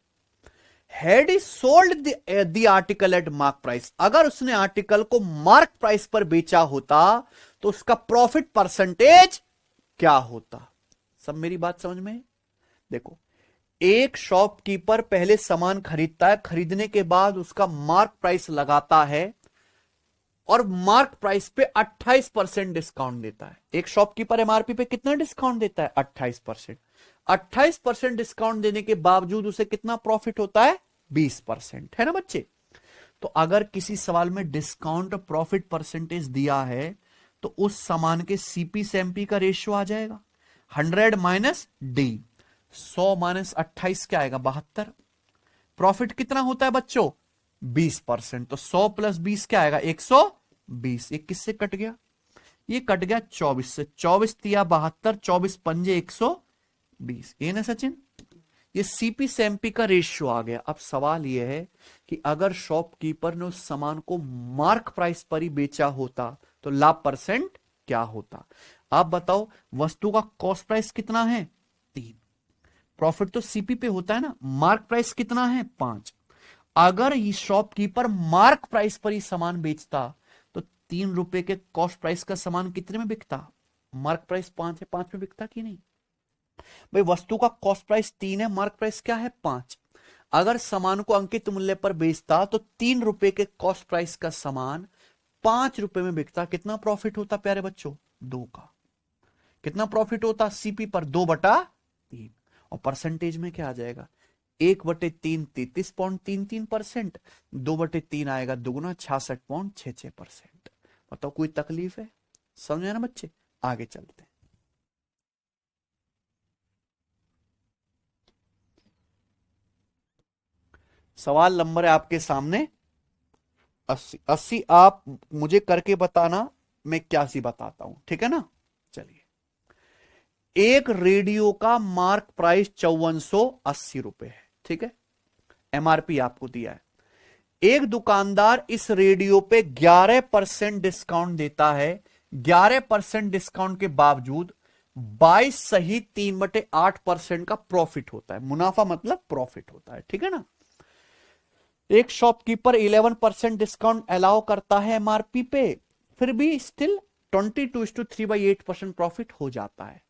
Had he sold the article at mark price, अगर उसने आर्टिकल को मार्क प्राइस पर बेचा होता तो उसका प्रॉफिट परसेंटेज क्या होता। सब मेरी बात समझ में? देखो, एक शॉपकीपर पहले सामान खरीदता है, खरीदने के बाद उसका मार्क प्राइस लगाता है और मार्क प्राइस पे 28% डिस्काउंट देता है। एक शॉपकीपर एमआरपी पे कितना डिस्काउंट देता है? 28%। 28% डिस्काउंट देने के बावजूद उसे कितना प्रॉफिट होता है? 20%, है ना बच्चे? तो अगर किसी सवाल में डिस्काउंट प्रॉफिट परसेंटेज दिया है तो उस सामान के सीपी से एमपी का रेशियो आ जाएगा 100 माइनस डी। 100 माइनस 28 क्या आएगा? 72। प्रॉफिट कितना होता है बच्चों? 20%। तो 100 प्लस 20 क्या आएगा? 120। ये किससे कट गया? ये कट गया 24 से। 24 तिया 72, 24 पंजे 120। ये ना सचिन, ये सीपी से एमपी का रेशियो आ गया। अब सवाल यह है कि अगर शॉपकीपर ने उस सामान को मार्क प्राइस पर ही बेचा होता तो लाभ परसेंट क्या होता? आप बताओ, वस्तु का कॉस्ट प्राइस कितना है? 3। प्रॉफिट तो सीपी पे होता है ना, मार्क प्राइस कितना है? 5। अगर ये शॉपकीपर मार्क प्राइस पर ही सामान बेचता तो 3 रुपए के कॉस्ट प्राइस का सामान कितने में बिकता? मार्क प्राइस 5 है, 5 में बिकता कि नहीं? भाई वस्तु का कॉस्ट प्राइस 3 है, मार्क प्राइस क्या है? 5। अगर सामान को अंकित मूल्य पर बेचता तो 3 रुपए के कॉस्ट प्राइस का सामान 5 रुपए में बिकता। कितना प्रॉफिट होता प्यारे बच्चों? 2 का। कितना प्रॉफिट होता सीपी पर? 2/3। और परसेंटेज में क्या आ जाएगा? 1/3 33.33%, 2/3 आएगा दुगुना 66.66%। बताओ कोई तकलीफ है? समझे ना बच्चे? आगे चलते हैं। सवाल नंबर है आपके सामने 80। 80 आप मुझे करके बताना, मैं क्या सी बताता हूं, ठीक है ना? चलिए, एक रेडियो का मार्क प्राइस 5480 रुपए है, ठीक है? एमआरपी आपको दिया है। एक दुकानदार इस रेडियो पे 11% डिस्काउंट देता है। 11% डिस्काउंट के बावजूद 22 सही 3/8% का प्रॉफिट होता है। मुनाफा मतलब प्रॉफिट होता है, ठीक है ना? एक शॉपकीपर 11% डिस्काउंट अलाउ करता है एमआरपी पे, फिर भी स्टिल 22:3/8% प्रॉफिट हो जाता है।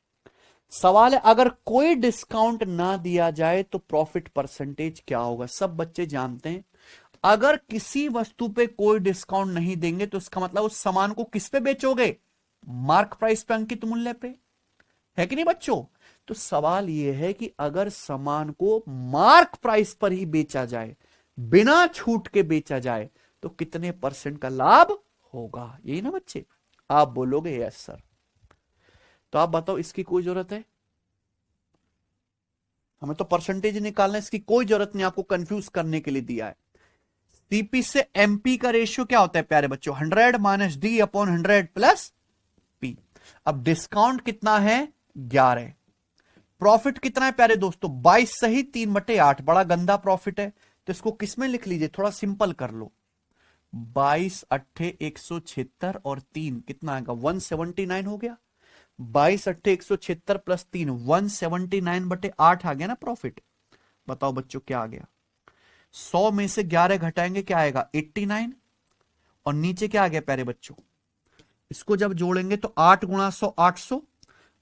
सवाल है, अगर कोई डिस्काउंट ना दिया जाए तो प्रॉफिट परसेंटेज क्या होगा? सब बच्चे जानते हैं, अगर किसी वस्तु पे कोई डिस्काउंट नहीं देंगे तो इसका मतलब उस सामान को किस पे बेचोगे? मार्क प्राइस पे, अंकित मूल्य पे, है कि नहीं बच्चों? तो सवाल यह है कि अगर सामान को मार्क प्राइस पर ही बेचा जाए, बिना छूट के बेचा जाए, तो कितने परसेंट का लाभ होगा? यही ना बच्चे? आप बोलोगे यस सर। तो आप बताओ, इसकी कोई जरूरत है? हमें तो परसेंटेज निकालना है, इसकी कोई जरूरत नहीं, आपको कंफ्यूज करने के लिए दिया है। सीपी से एमपी का रेशियो क्या होता है प्यारे बच्चों? 100 minus D upon 100 plus P. अब डिस्काउंट कितना है? 11। प्रॉफिट कितना है प्यारे दोस्तों? 22 सही 3/8। बड़ा गंदा प्रॉफिट है, तो इसको किस में लिख लीजिए? थोड़ा सिंपल कर लो। 22 अट्ठे 176 और 3 कितना आएगा? 179 हो गया। 22 अट्ठे 176 प्लस 3 179/8 आ गया ना प्रॉफिट। बताओ बच्चों क्या आ गया? 100 में से 11 घटाएंगे क्या आएगा? 89। और नीचे क्या आ गया प्यारे बच्चों? इसको जब जोड़ेंगे तो 8 गुणा 100 800।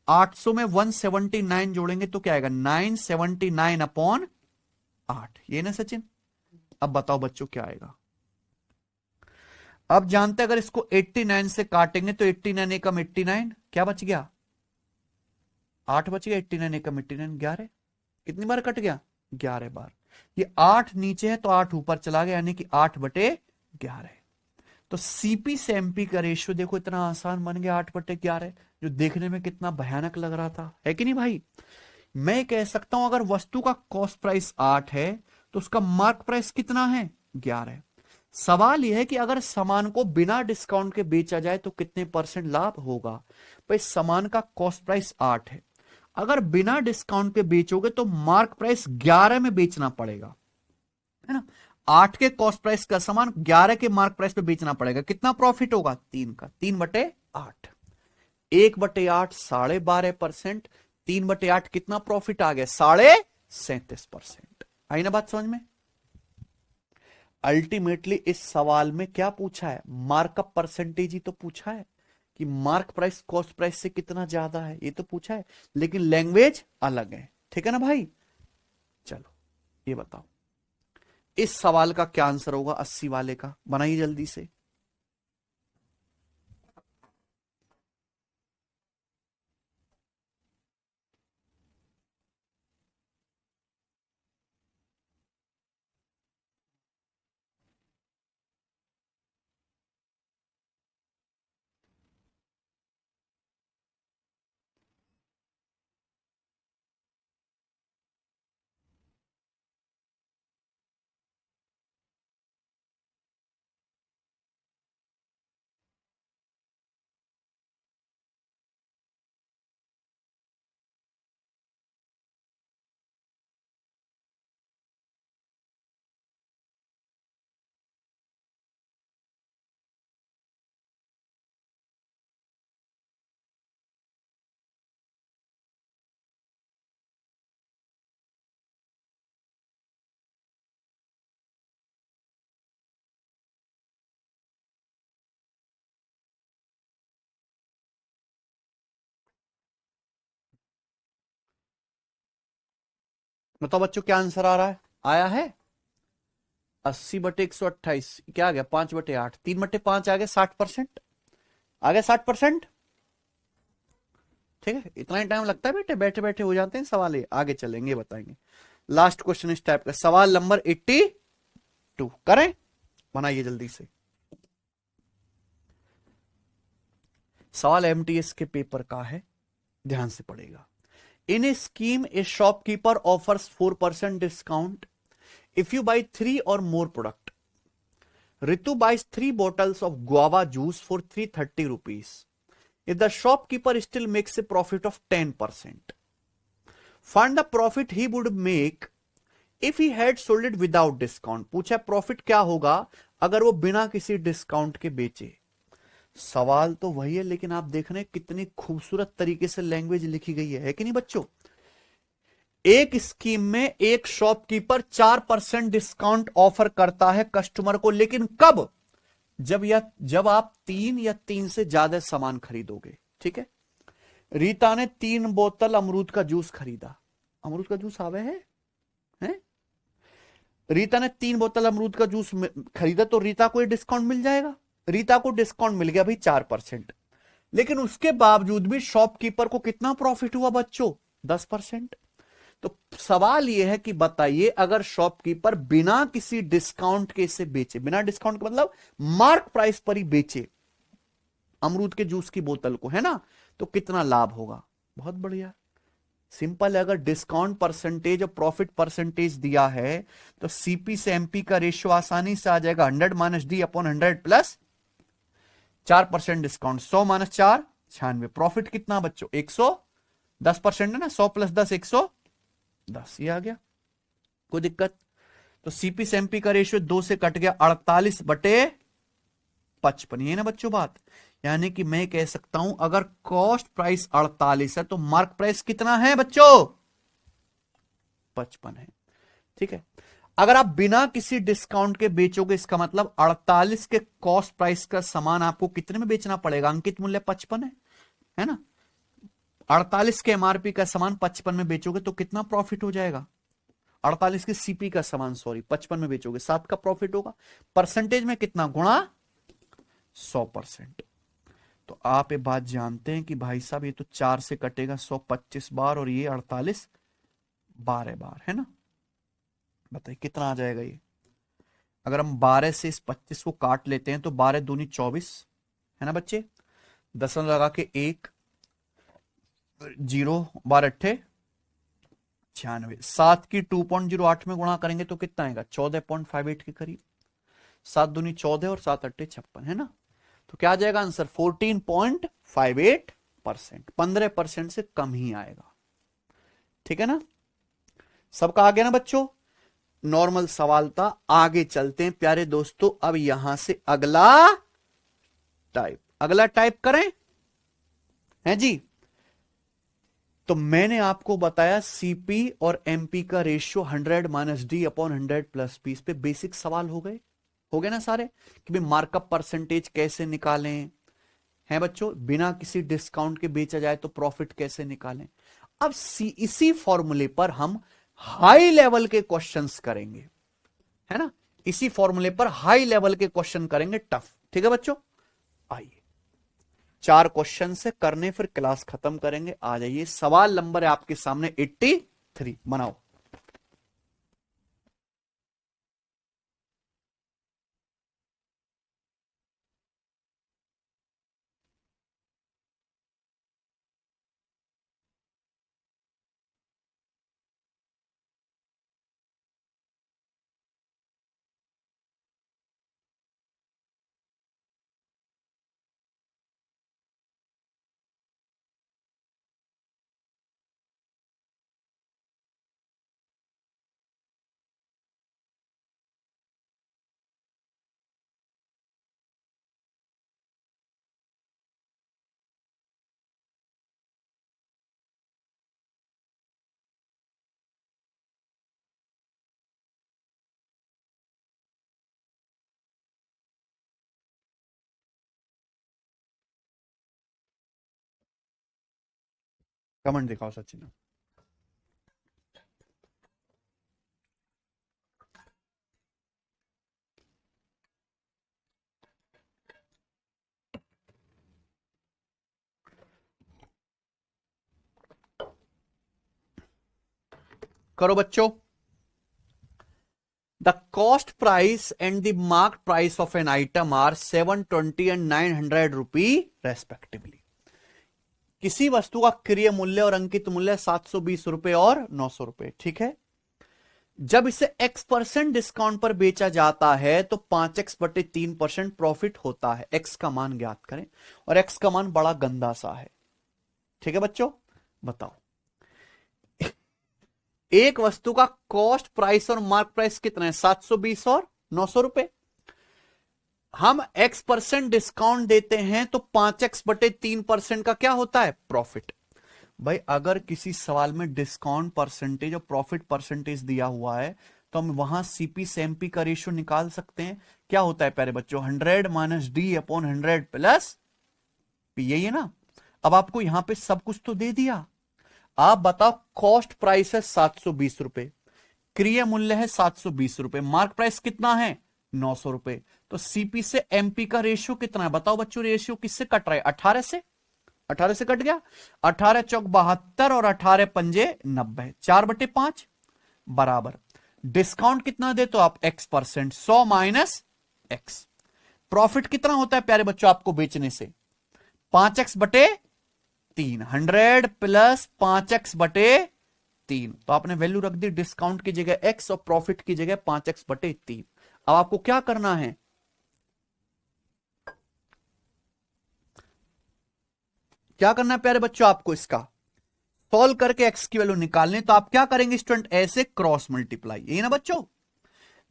800 में 179 जोड़ेंगे तो क्या आएगा? 979/8। ये ना सचिन? अब बताओ बच्चों क्या आएगा? अब जानते अगर इसको 89 से काटेंगे तो 89 एकम 89 क्या बच गया? 8 बच गया। 89 एकम 89 11। कितनी बार कट गया? 11 बार। ये 8 नीचे है तो 8 ऊपर चला गया, यानी कि 8/11। तो सीपी से एमपी का रेशियो देखो इतना आसान बन गया, 8/11, जो देखने में कितना भयानक लग रहा था, है कि नहीं भाई? मैं कह सकता हूं अगर वस्तु का कॉस्ट प्राइस 8 है तो उसका मार्क प्राइस कितना है? 11। सवाल यह है कि अगर सामान को बिना डिस्काउंट के बेचा जाए तो कितने परसेंट लाभ होगा? भाई सामान का कॉस्ट प्राइस 8 है, अगर बिना डिस्काउंट के बेचोगे तो मार्क प्राइस 11 में बेचना पड़ेगा, है ना? 8 के कॉस्ट प्राइस का सामान 11 के मार्क प्राइस पे बेचना पड़ेगा। कितना प्रॉफिट होगा? 3 का। 3/8। 1/8 12.5%। 3/8 कितना प्रॉफिट आ गया? 37.5%। आई ना बात समझ में? अल्टीमेटली इस सवाल में क्या पूछा है, मार्कअप परसेंटेज ही तो पूछा है कि मार्क प्राइस कॉस्ट प्राइस से कितना ज्यादा है, ये तो पूछा है, लेकिन लैंग्वेज अलग है। ठीक है ना भाई। चलो ये बताओ इस सवाल का क्या आंसर होगा, 80 वाले का, बनाइए जल्दी से। बताओ बच्चों क्या आंसर आ रहा है, आया है 80/128, क्या आ गया 5/8, 3/5 आ गया, 60% आ गया, 60%। ठीक है, इतना ही टाइम लगता है बेटे, बैठे बैठे हो जाते हैं सवाल, ये आगे चलेंगे बताएंगे। लास्ट क्वेश्चन इस टाइप का, सवाल नंबर 82 करें, बनाइए जल्दी से। सवाल एमटीएस के पेपर का है, ध्यान से पढ़ेगा। In a scheme a shopkeeper offers 4% discount if you buy 3 और more product. Ritu buys 3 bottles of guava juice for 330 rupees. If the shopkeeper still makes a profit of 10%, find the profit he would make if he had sold it without discount. पूछा profit क्या होगा अगर वो बिना किसी discount के बेचे। सवाल तो वही है, लेकिन आप देख रहे हैं कितनी खूबसूरत तरीके से लैंग्वेज लिखी गई है कि नहीं बच्चों। एक स्कीम में एक शॉपकीपर 4% डिस्काउंट ऑफर करता है कस्टमर को, लेकिन कब, जब आप 3 या 3 से ज्यादा सामान खरीदोगे। ठीक है, रीता ने 3 बोतल अमरूद का जूस खरीदा, अमरूद का जूस आवे है? रीता ने 3 बोतल अमरूद का जूस खरीदा, तो रीता को ये डिस्काउंट मिल जाएगा। रीता को डिस्काउंट मिल गया भाई 4%, लेकिन उसके बावजूद भी शॉपकीपर को कितना प्रॉफिट हुआ बच्चों, 10%। तो सवाल यह है कि बताइए अगर शॉपकीपर बिना किसी डिस्काउंट के इसे बेचे, बिना डिस्काउंट का मतलब मार्क प्राइस पर ही बेचे अमरूद के जूस की बोतल को, है ना, तो कितना लाभ होगा। बहुत बढ़िया, सिंपल है। अगर डिस्काउंट परसेंटेज और प्रॉफिट परसेंटेज दिया है तो सीपी से एमपी का रेशियो आसानी से आ जाएगा, 100 - D/100 प्लस 4% डिस्काउंट, 100 - 4 96। प्रॉफिट कितना बच्चों, 110% है ना, 100 + 10 110, ये आ गया, कोई दिक्कत। तो सीपी से एमपी का रेशियो 2 से कट गया, 48/55, ये ना बच्चों बात। यानी कि मैं कह सकता हूं अगर कॉस्ट प्राइस 48 है तो मार्क प्राइस कितना है बच्चों, 55 है। ठीक है, अगर आप बिना किसी डिस्काउंट के बेचोगे, इसका मतलब 48 के कॉस्ट प्राइस का सामान आपको कितने में बेचना पड़ेगा, अंकित मूल्य 55 है ना। 48 के एमआरपी का सामान 55 में बेचोगे तो कितना प्रॉफिट हो जाएगा, 48 के सीपी का सामान 55 में बेचोगे, 7 का प्रॉफिट होगा। परसेंटेज में कितना, गुणा 100%। तो आप ये बात जानते हैं कि भाई साहब ये तो 4 से कटेगा 125 बार, और ये 48 12 बार, है ना। बताइए कितना आ जाएगा ये। अगर हम 12 से इस 25 को काट लेते हैं तो 12 दूनी 24, है ना बच्चे, 10 लगा के 1 0 12 8 96, 7 की 2.08 में गुणा करेंगे तो कितना आएगा, 14.58 के करीब। 7 दूनी 14 और 7 8 56, है ना। तो क्या आ जाएगा आंसर, 14.58%, 15% से कम ही आएगा। ठीक है ना, सबका आ गया ना बच्चों। नॉर्मल सवाल था, आगे चलते हैं प्यारे दोस्तों। अब यहां से अगला टाइप करें, हैं जी। तो मैंने आपको बताया सीपी और एमपी का रेशियो 100 - D/100 + 20 पे बेसिक सवाल हो गए, हो गए ना सारे, कि भाई मार्कअप परसेंटेज कैसे निकालें, है बच्चों, बिना किसी डिस्काउंट के बेचा जाए तो प्रॉफिट कैसे निकालें। अब इसी फॉर्मूले पर हम हाई लेवल के क्वेश्चंस करेंगे, है ना, इसी फॉर्मूले पर हाई लेवल के क्वेश्चन करेंगे, टफ। ठीक है बच्चों, आइए 4 क्वेश्चन से करने, फिर क्लास खत्म करेंगे। आ जाइए, सवाल नंबर है आपके सामने 83, बनाओ। कमेंट दिखाओ सचिन। करो बच्चों। The cost price and the mark price of an item are 720 and 900 rupee respectively. किसी वस्तु का क्रय मूल्य और अंकित मूल्य 720 रुपए और 900 रुपए, ठीक है। जब इसे x% डिस्काउंट पर बेचा जाता है तो 5x/3% प्रॉफिट होता है। x का मान ज्ञात करें, और x का मान बड़ा गंदा सा है, ठीक है बच्चों। बताओ, एक वस्तु का कॉस्ट प्राइस और मार्क प्राइस कितना है, 720 और 900 रुपए। हम x% डिस्काउंट देते हैं तो 5x/3% का क्या होता है, प्रॉफिट। भाई अगर किसी सवाल में डिस्काउंट परसेंटेज और प्रॉफिट परसेंटेज दिया हुआ है तो हम वहां सीपी से एमपी का रेशियो निकाल सकते हैं। क्या होता है प्यारे बच्चों, 100 - d/100 प्लस पी, यही है ना। अब आपको यहां पे सब कुछ तो दे दिया, आप बताओ कॉस्ट प्राइस है 720 रुपए, क्रय मूल्य है 720 रुपए, मार्क प्राइस कितना है 900 रुपए, तो सीपी से एमपी का रेशियो कितना है बताओ बच्चों। रेशियो किससे कट रहा है, 18 से, 18 से कट गया। 18 चौक 72 और 18 पंजे 90, 4/5 बराबर। डिस्काउंट कितना दे तो आप x%, 100 माइनस x। प्रॉफिट कितना होता है प्यारे बच्चों आपको बेचने से, 5x/3, 100 प्लस 5x/3। तो आपने वैल्यू रख दी डिस्काउंट की जगह x और प्रॉफिट की जगह 5x/3। अब आपको क्या करना है, क्या करना है प्यारे बच्चों, आपको इसका सॉल्व करके x की वैल्यू निकालने। तो आप क्या करेंगे स्टूडेंट, ऐसे क्रॉस मल्टीप्लाई, यही ना बच्चों।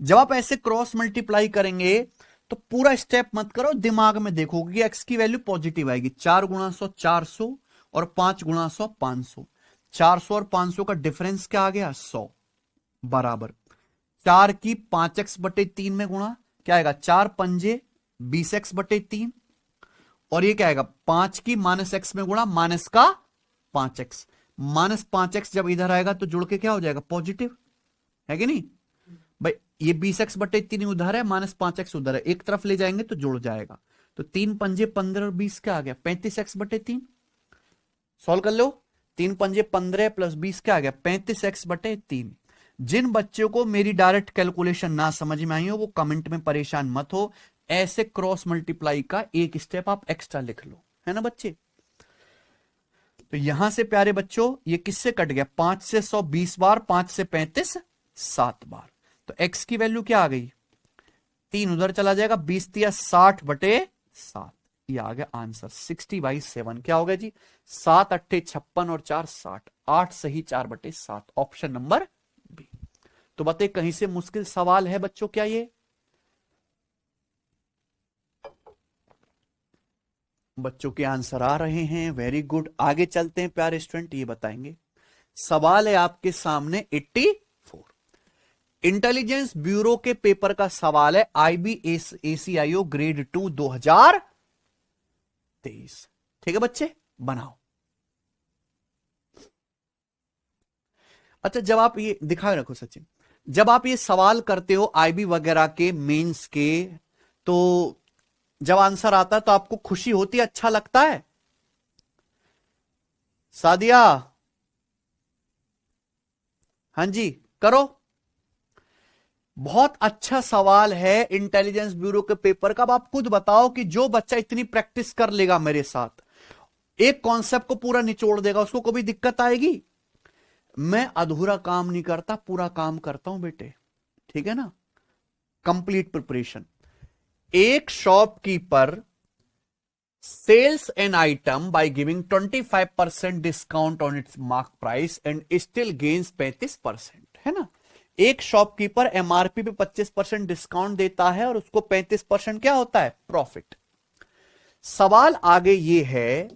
जब आप ऐसे क्रॉस मल्टीप्लाई करेंगे तो पूरा स्टेप मत करो, दिमाग में देखोगे कि x की वैल्यू पॉजिटिव आएगी। 4 × 100 400 और 5 × 100 500। 400 और 500 का डिफरेंस क्या आ गया, 100 बराबर 4 की 5x/3 में गुणा, क्या आएगा 4 पंजे 20x/3, और ये क्या आएगा 5 की -x में गुणा, माइनस का 5x। -5x जब इधर आएगा तो जुड़ के क्या हो जाएगा, पॉजिटिव, है कि नहीं भाई। ये 20x/3 उधर है, -5x उधर है, एक तरफ ले जाएंगे तो जुड़ जाएगा। तो 3 पंजे 15 और 20 क्या आ गया, 35x/3। सॉल्व कर लो, 3 पंजे 15 प्लस 20 क्या आ गया, 35x/3। जिन बच्चों को मेरी डायरेक्ट कैलकुलेशन ना समझ में आई हो वो कमेंट में परेशान मत हो, ऐसे क्रॉस मल्टीप्लाई का एक स्टेप आप एक्स्ट्रा लिख लो, है ना बच्चे। तो यहां से प्यारे बच्चों ये किससे कट गया, 5 से 100 20 बार, 5 से 35 7 बार। तो x की वैल्यू क्या आ गई, 3 उधर चला जाएगा, 20 × 60/7, ये आ गया आंसर 60/7। क्या हो गया जी, 7 × 8 = 56 और 4 60, 8 सही 4/7, ऑप्शन नंबर बी। तो बताइए कहीं से मुश्किल सवाल है बच्चों क्या ये, बच्चों के आंसर आ रहे हैं, वेरी गुड। आगे चलते हैं प्यारे स्टूडेंट, ये बताएंगे। सवाल है आपके सामने 84, इंटेलिजेंस ब्यूरो के पेपर का सवाल है, IBACIO ग्रेड 2 2023। ठीक है बच्चे, बनाओ। अच्छा, जब आप ये दिखाए रखो सचिन, जब आप ये सवाल करते हो IB वगैरह के, मेंस के, तो जब आंसर आता है तो आपको खुशी होती है, अच्छा लगता है? सादिया, हाँ जी करो। बहुत अच्छा सवाल है इंटेलिजेंस ब्यूरो के पेपर का। अब आप खुद बताओ कि जो बच्चा इतनी प्रैक्टिस कर लेगा मेरे साथ, एक कॉन्सेप्ट को पूरा निचोड़ देगा, उसको कभी दिक्कत आएगी? मैं अधूरा काम नहीं करता, पूरा काम करता हूं बेटे, ठीक है ना? Complete preparation. एक shopkeeper sells an item by giving 25% discount on its mark price and still gains 35%, है ना? एक शॉपकीपर MRP पे 25% डिस्काउंट देता है और उसको 35% क्या होता है? प्रॉफिट। सवाल आगे ये है,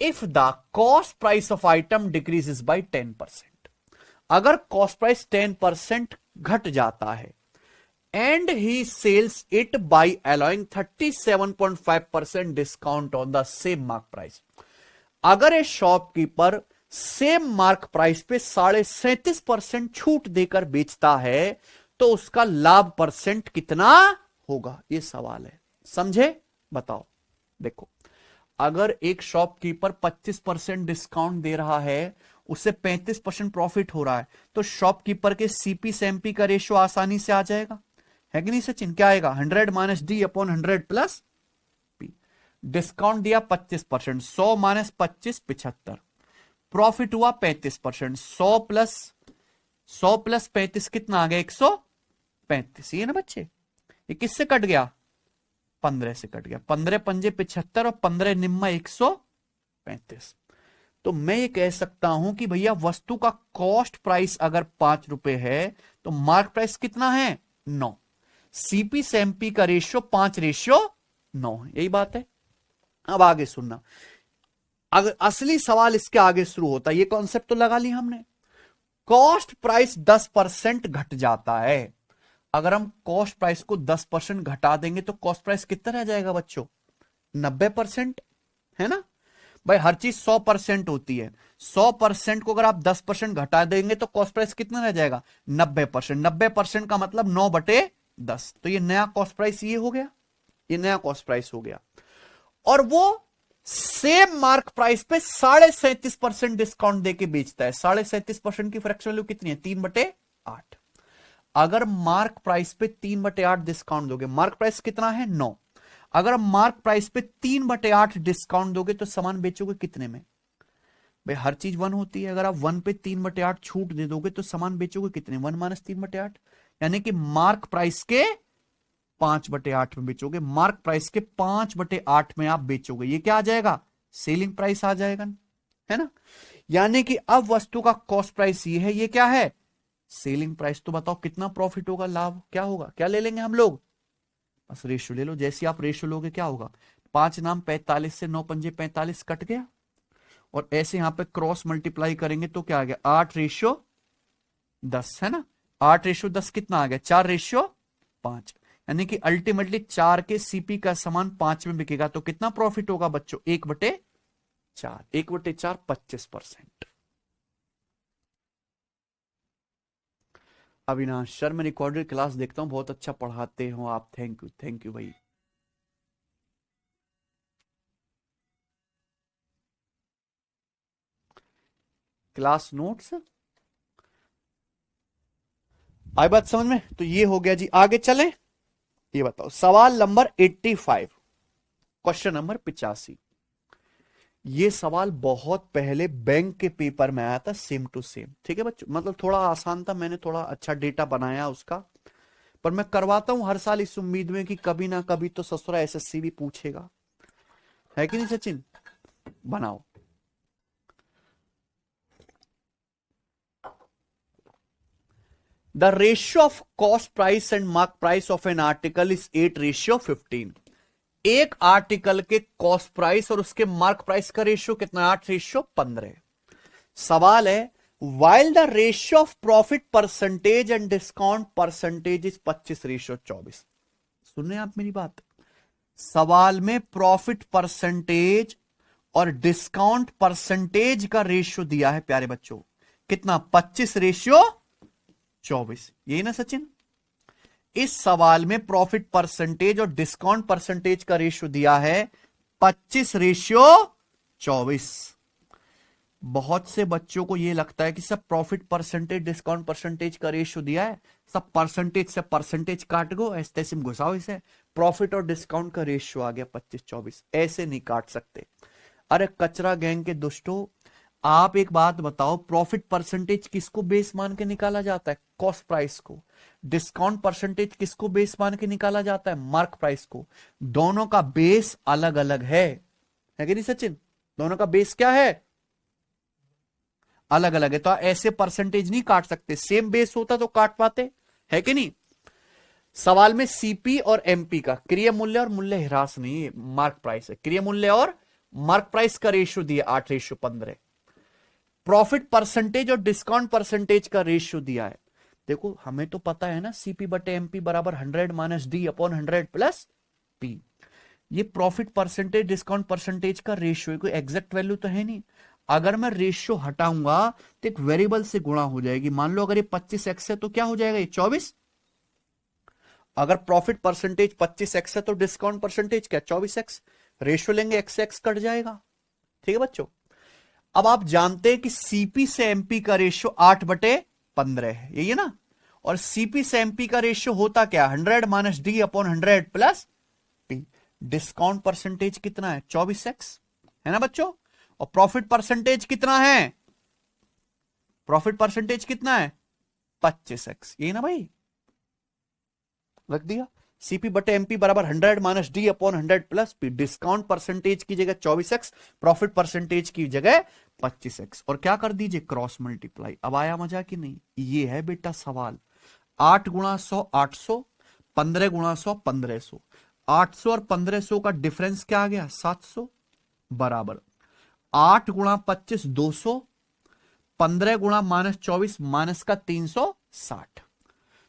if the cost price of item decreases by 10%, अगर कॉस्ट प्राइस 10% घट जाता है, and he sells it by allowing 37.5% discount on the same mark price, अगर ये शॉपकीपर सेम मार्क प्राइस पे 37.5% छूट देकर बेचता है, तो उसका लाभ परसेंट कितना होगा? ये सवाल है, समझे? बताओ। देखो, अगर एक शॉपकीपर 25% डिस्काउंट दे रहा है, उससे 35% प्रॉफिट हो रहा है, तो शॉपकीपर के CP से MP का रेशियो आसानी से आ जाएगा, है कि नहीं सचिन? क्या आएगा? 100 - D upon 100 plus P। Discount दिया 25%, 100 - 25 75, प्रॉफिट हुआ 35%, 100 प्लस 35 कितना आ गया? 135। ये ना बच्चे, ये किससे कट गया? 15 से कट गया। 15 पंजे 75 और 15 निम्मा 135। तो मैं ये कह सकता हूं कि भैया वस्तु का कॉस्ट प्राइस अगर 5 रुपए है, तो मार्क प्राइस कितना है? 9। CP से MP का रेशियो 5:9 है। यही बात है। अब आगे सुनना, अगर असली सवाल इसके आगे शुरू होता है, ये कॉन्सेप्ट तो लगा ली हमने। कॉस्ट प्राइस 10% घट जाता है, अगर हम कॉस्ट प्राइस को 10% घटा देंगे तो कॉस्ट प्राइस कितना रह जाएगा बच्चों? 90%, है ना भाई? हर चीज 100% होती है, 100% को अगर आप 10% घटा देंगे तो कॉस्ट प्राइस कितना रह जाएगा? 90%। 90% का मतलब 9/10। तो ये नया कॉस्ट प्राइस ये हो गया, ये नया कॉस्ट प्राइस हो गया। और वो सेम मार्क प्राइस पे 37.5% डिस्काउंट देके बेचता है। 37.5% की फ्रैक्शन वैल्यू कितनी है? 3/8। अगर मार्क प्राइस पे 3/8 डिस्काउंट दोगे, मार्क प्राइस कितना है? 9। अगर मार्क प्राइस पे 3/8 डिस्काउंट दोगे तो सामान बेचोगे कितने में? भाई हर चीज 1 होती है, अगर आप 1 पे 3/8 छूट दे दोगे तो सामान बेचोगे कितने? 1 - 3/8, यानी कि मार्क प्राइस के 5/8 में बेचोगे। मार्क प्राइस के 5/8 में आप बेचोगे, ये क्या आ जाएगा? सेलिंग प्राइस आ जाएगा, है ना? यानी कि अब वस्तु का कॉस्ट प्राइस ये है, ये क्या है? Selling price. तो बताओ कितना प्रॉफिट होगा, लाभ क्या होगा? क्या ले लेंगे हम लोग? बस रेशियो ले लो। जैसे आप रेशियो लोगे क्या होगा? 5 नाम 45 से 9 पंजे 45 कट गया, और ऐसे यहां पे क्रॉस मल्टीप्लाई करेंगे तो क्या आ गया? 8:10, है ना? 8:10 कितना आ गया? 4:5, यानी कि अल्टीमेटली 4 के CP का सामान 5 में बिकेगा। तो कितना प्रॉफिट होगा बच्चों? 1/4। 1/4 25%। अविनाश सर, मैं रिकॉर्डेड क्लास देखता हूं, बहुत अच्छा पढ़ाते हो आप, थैंक यू भाई। क्लास नोट्स आई बात समझ में? तो ये हो गया जी। आगे चलें, ये बताओ सवाल नंबर 85, क्वेश्चन नंबर 85। ये सवाल बहुत पहले बैंक के पेपर में आया था, सेम टू सेम। ठीक है बच्चों, मतलब थोड़ा आसान था, मैंने थोड़ा अच्छा डेटा बनाया उसका, पर मैं करवाता हूं हर साल इस उम्मीद में कि कभी ना कभी तो ससुरा SSC भी पूछेगा, है कि नहीं सचिन? बनाओ। The ratio of cost price and mark price of an article is 8:15। एक आर्टिकल के कॉस्ट प्राइस और उसके मार्क प्राइस का रेशियो कितना? 8:15। सवाल है, while the ratio of profit percentage and discount percentage is 25:24। सुन रहे हैं आप मेरी बात? सवाल में प्रॉफिट परसेंटेज और डिस्काउंट परसेंटेज का रेशियो दिया है प्यारे बच्चों, कितना? 25:24। यही ना सचिन? इस सवाल में प्रॉफिट परसेंटेज और डिस्काउंट परसेंटेज का रेशियो दिया है 25:24। बहुत से बच्चों को यह लगता है कि सब प्रॉफिट परसेंटेज डिस्काउंट परसेंटेज का रेशियो दिया है, सब परसेंटेज से परसेंटेज काट गो, ऐसे तैसे में घुसाओ इसे, प्रॉफिट और डिस्काउंट का रेशियो आ गया 25:24। ऐसे नहीं काट सकते। अरे कचरा गैंग के दोस्तों, आप एक बात बताओ, प्रॉफिट परसेंटेज किसको बेस मान के निकाला जाता है? कॉस्ट प्राइस को। डिस्काउंट परसेंटेज किसको बेस मान के निकाला जाता है? मार्क प्राइस को। दोनों का बेस अलग अलग है कि नहीं सचिन? दोनों का बेस क्या है? अलग अलग है। तो ऐसे परसेंटेज नहीं काट सकते, सेम बेस होता तो काट पाते, है कि नहीं? सवाल में सीपी और एमपी का क्रिय मूल्य और मूल्य ह्रास नहीं, मार्क प्राइस है। क्रिय मूल्य और मार्क प्राइस का रेशियो दिया 8:15। प्रॉफिट परसेंटेज और डिस्काउंट परसेंटेज का रेशियो दिया है। देखो हमें तो पता है ना, सीपी बटे एमपी बराबर 100 - d/100 प्लस पी। ये प्रॉफिट परसेंटेज डिस्काउंट परसेंटेज का रेशियो, कोई एग्जैक्ट वैल्यू तो है नहीं। अगर मैं रेशियो हटाऊंगा तो एक वेरिएबल से गुणा हो जाएगी। मान लो अगर ये 25x है तो क्या हो जाएगा? ये 24। अगर प्रॉफिट परसेंटेज 25x है तो डिस्काउंट परसेंटेज क्या? 24x। रेशियो लेंगे, x से x कट जाएगा। ठीक है बच्चों? अब आप जानते हैं कि सीपी से एमपी का रेशियो 8/15 है, यही है ना? और सीपी से एमपी का रेशियो होता क्या? 100 - d/100 plus P. Discount percentage कितना है? 24x, है ना बच्चों? और प्रॉफिट परसेंटेज कितना है? प्रॉफिट परसेंटेज कितना है? 25x, यही ना भाई? रख दिया। सीपी बटे एमपी बराबर 100 - d/100 plus P. Discount percentage की जगह 24x, प्रॉफिट परसेंटेज की जगह 25x, और क्या कर दीजिए? Cross multiply. अब आया मजा कि नहीं? ये है बेटा सवाल। 8 × 100 800, 15 × 100 1500। 800 और 1500 का डिफरेंस क्या आ गया? 700 बराबर 8 × 25 200, 15 × -24 माइनस का 360।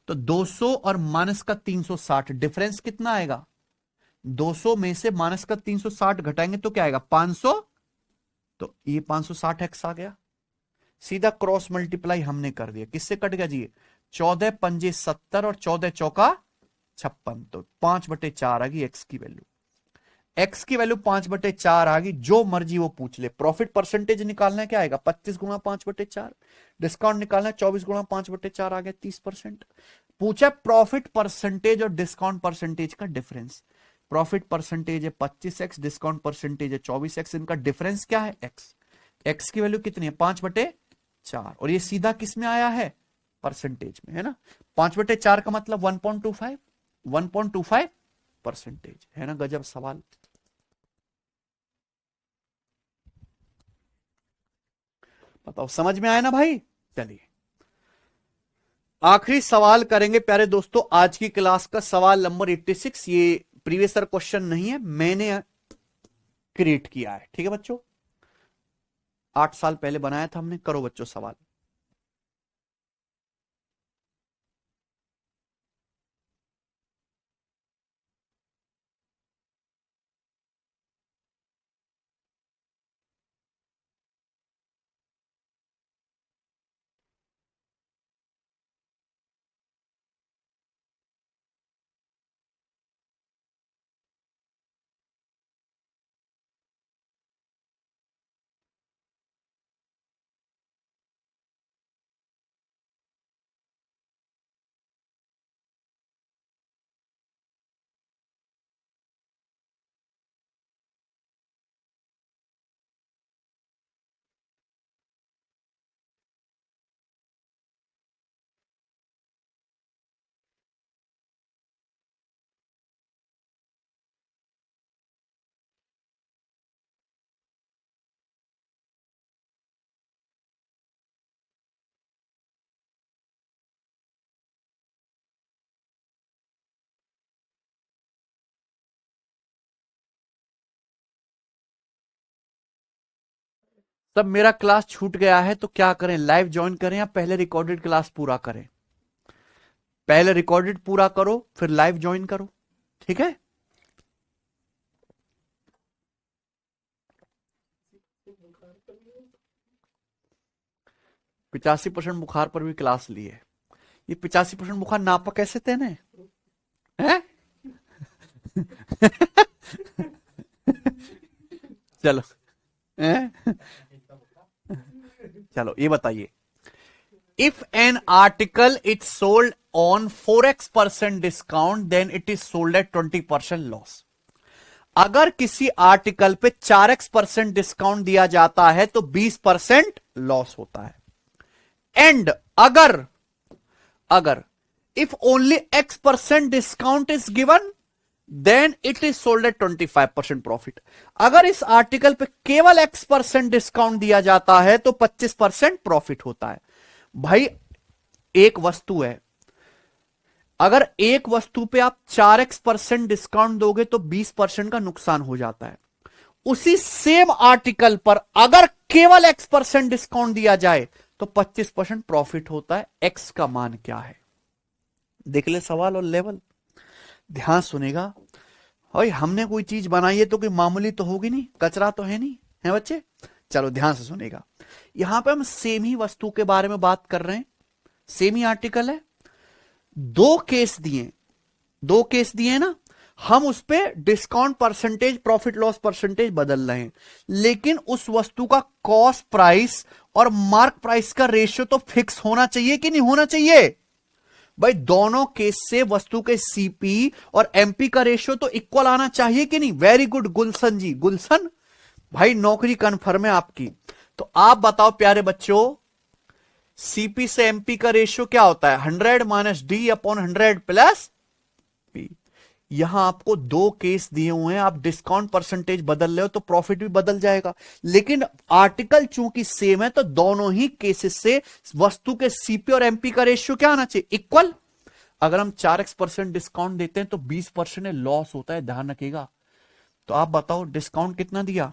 तो 200 और माइनस का 360 डिफरेंस कितना आएगा? 200 में से माइनस का 360 घटाएंगे तो क्या आएगा? 500। तो ये 560x आ गया। सीधा क्रॉस मल्टीप्लाई हमने कर दिया। किससे कट गया जी? 14 पंजे 70 और 14 चौका 56। तो 5/4 आ गई एक्स की वैल्यू। एक्स की वैल्यू 5/4 आ गई। जो मर्जी वो पूछ ले। प्रॉफिट परसेंटेज निकालना है, क्या आएगा? 25 × 5/4। डिस्काउंट निकालना है, 24 × 5/4 आ गया 30%। पूछा प्रॉफिट परसेंटेज और डिस्काउंट परसेंटेज का डिफरेंस। प्रॉफिट परसेंटेज है 25x, डिस्काउंट परसेंटेज है 24x, इनका डिफरेंस क्या है? x। x की वैल्यू कितनी है? 5/4। और ये सीधा किस में आया है? परसेंटेज में, है ना? 5/4 का मतलब 1.25, 1.25% है ना? गजब सवाल। बताओ समझ में आया ना भाई? चलिए आखिरी सवाल करेंगे प्यारे दोस्तों आज की क्लास का, सवाल नंबर 86। ये प्रीवियस ईयर क्वेश्चन नहीं है, मैंने क्रिएट किया है। ठीक है बच्चों? 8 साल पहले बनाया था हमने। करो बच्चों सवाल। तब मेरा क्लास छूट गया है तो क्या करें, लाइव ज्वाइन करें या पहले रिकॉर्डेड क्लास पूरा करें? पहले रिकॉर्डेड पूरा करो फिर लाइव ज्वाइन करो, ठीक है? पिचासी % बुखार पर भी क्लास ली है। ये 85% बुखार नापा कैसे तेने हैं? चलो हैं? चलो ये बताइए, if an article it sold on 4x% discount then it is sold at 20% loss. अगर किसी आर्टिकल पे 4x% डिस्काउंट दिया जाता है तो 20% लॉस होता है। एंड अगर if only x% discount is given then it is sold at 25% profit. अगर इस आर्टिकल पे केवल x% डिस्काउंट दिया जाता है तो 25% प्रॉफिट होता है। भाई एक वस्तु है, अगर एक वस्तु पे आप 4x% डिस्काउंट दोगे तो 20% का नुकसान हो जाता है। उसी सेम आर्टिकल पर अगर केवल x% डिस्काउंट दिया जाए तो 25% प्रॉफिट होता है। x का मान क्या है? देख ले सवाल और लेवल, ध्यान सुनेगा। भाई हमने कोई चीज बनाई है तो कोई मामूली तो होगी नहीं, कचरा तो है नहीं, है बच्चे? चलो ध्यान से सुनेगा। यहां पे हम सेम ही वस्तु के बारे में बात कर रहे हैं, सेम ही आर्टिकल है, दो केस दिए ना, हम उस पे discount percentage, profit loss percentage बदल रहे हैं, लेकिन उस वस्तु का कॉस्ट प्राइस और मार्क प्राइस का रेशियो तो फिक्स होना चाहिए कि नहीं होना चाहिए? भाई दोनों केस से वस्तु के सीपी और एमपी का रेशियो तो इक्वल आना चाहिए कि नहीं? वेरी गुड गुलशन जी, गुलशन भाई नौकरी कन्फर्म है आपकी। तो आप बताओ प्यारे बच्चों, सीपी से एमपी का रेशियो क्या होता है? 100 minus D upon 100 plus P. यहां आपको दो केस दिए हुए हैं, आप डिस्काउंट परसेंटेज बदल रहे हो तो प्रॉफिट भी बदल जाएगा, लेकिन आर्टिकल चूंकि सेम है तो दोनों ही केसेस से वस्तु के सीपी और एमपी का रेशियो क्या आना चाहिए? इक्वल। अगर हम 4x% डिस्काउंट देते हैं तो 20% लॉस होता है, ध्यान रखिएगा। तो आप बताओ डिस्काउंट कितना दिया?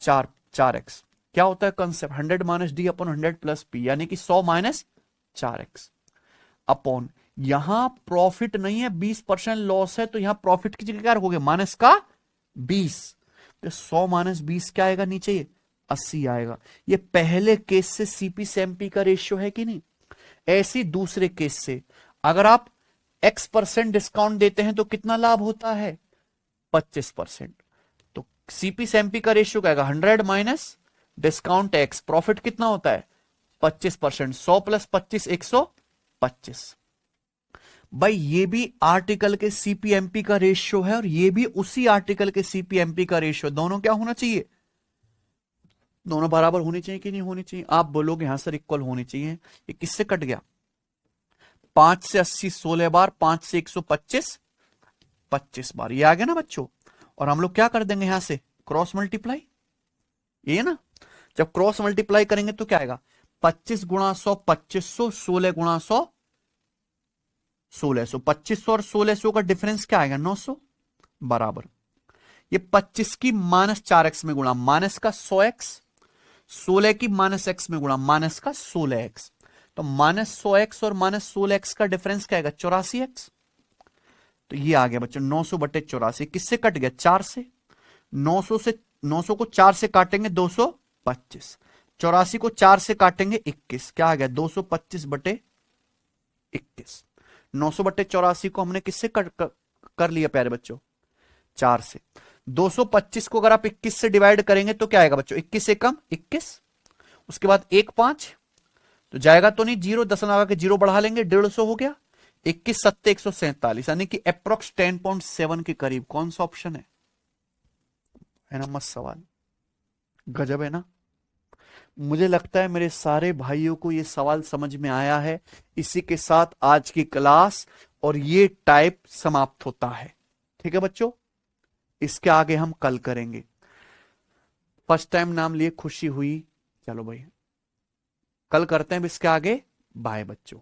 4x। क्या होता है concept? 100 minus D upon 100 plus P, यानी कि 100 माइनस 4x अपॉन, यहां प्रॉफिट नहीं है, 20% लॉस है, तो यहां प्रॉफिट की जगह क्या रखोगे? माइनस का 20। तो 100 माइनस 20 क्या आएगा नीचे? 80 आएगा। ये पहले केस से सीपी से एमपी का रेशियो है कि नहीं? ऐसी दूसरे केस से अगर आप x% डिस्काउंट देते हैं तो कितना लाभ होता है? 25%। तो सीपी से एमपी का रेशियो क्या आएगा? 100 माइनस डिस्काउंट x, प्रॉफिट कितना होता है? 25%। 100 प्लस 25 125। भाई ये भी आर्टिकल के सीपीएमपी का रेशियो है और ये भी उसी आर्टिकल के सीपीएमपी का रेशियो। दोनों क्या होना चाहिए? दोनों बराबर होनी चाहिए कि नहीं होनी चाहिए? आप बोलोगे यहां सर इक्वल होनी चाहिए। ये किससे कट गया? 5 से 80 16 बार, 5 से 125 25 बार, ये आ गया ना बच्चों। और हम लोग क्या कर देंगे यहां से? क्रॉस मल्टीप्लाई, ये ना। जब क्रॉस मल्टीप्लाई करेंगे तो क्या आएगा? 25 गुणा 100 2500, 16 गुणा 100 1600। 2500 और 1600 का डिफरेंस क्या आएगा? 900 बराबर। ये 25 की माइनस 4x में गुणा माइनस का 100x, 16 की माइनस x में गुणा माइनस का 16x। तो माइनस 100x और माइनस 16x का डिफरेंस क्या आएगा? 84x। तो ये आ गया बच्चों 900 बटे 84। किससे कट गया? 4 से। 900 को 4 से काटेंगे 225, 84 को 4 से काटेंगे 21, क्या आ गया? 225 बटे 21। 900 बटे 84 को हमने किससे कर लिया प्यारे बच्चों? 4 से। 225 को अगर आप 21 से डिवाइड करेंगे तो क्या आएगा बच्चों? 21 से कम 21, उसके बाद 1 5 तो जाएगा तो नहीं, 0 10 लगा के 0 बढ़ा लेंगे, 150 हो गया। 21 7 147, यानी कि अप्रोक्स 10.7 के करीब। कौन सा ऑप्शन है ना? मस्त सवाल, गजब है ना। मुझे लगता है मेरे सारे भाइयों को ये सवाल समझ में आया है। इसी के साथ आज की क्लास और ये टाइप समाप्त होता है। ठीक है बच्चों, इसके आगे हम कल करेंगे। फर्स्ट टाइम नाम लिए खुशी हुई। चलो भाई कल करते हैं इसके आगे। बाय बच्चों।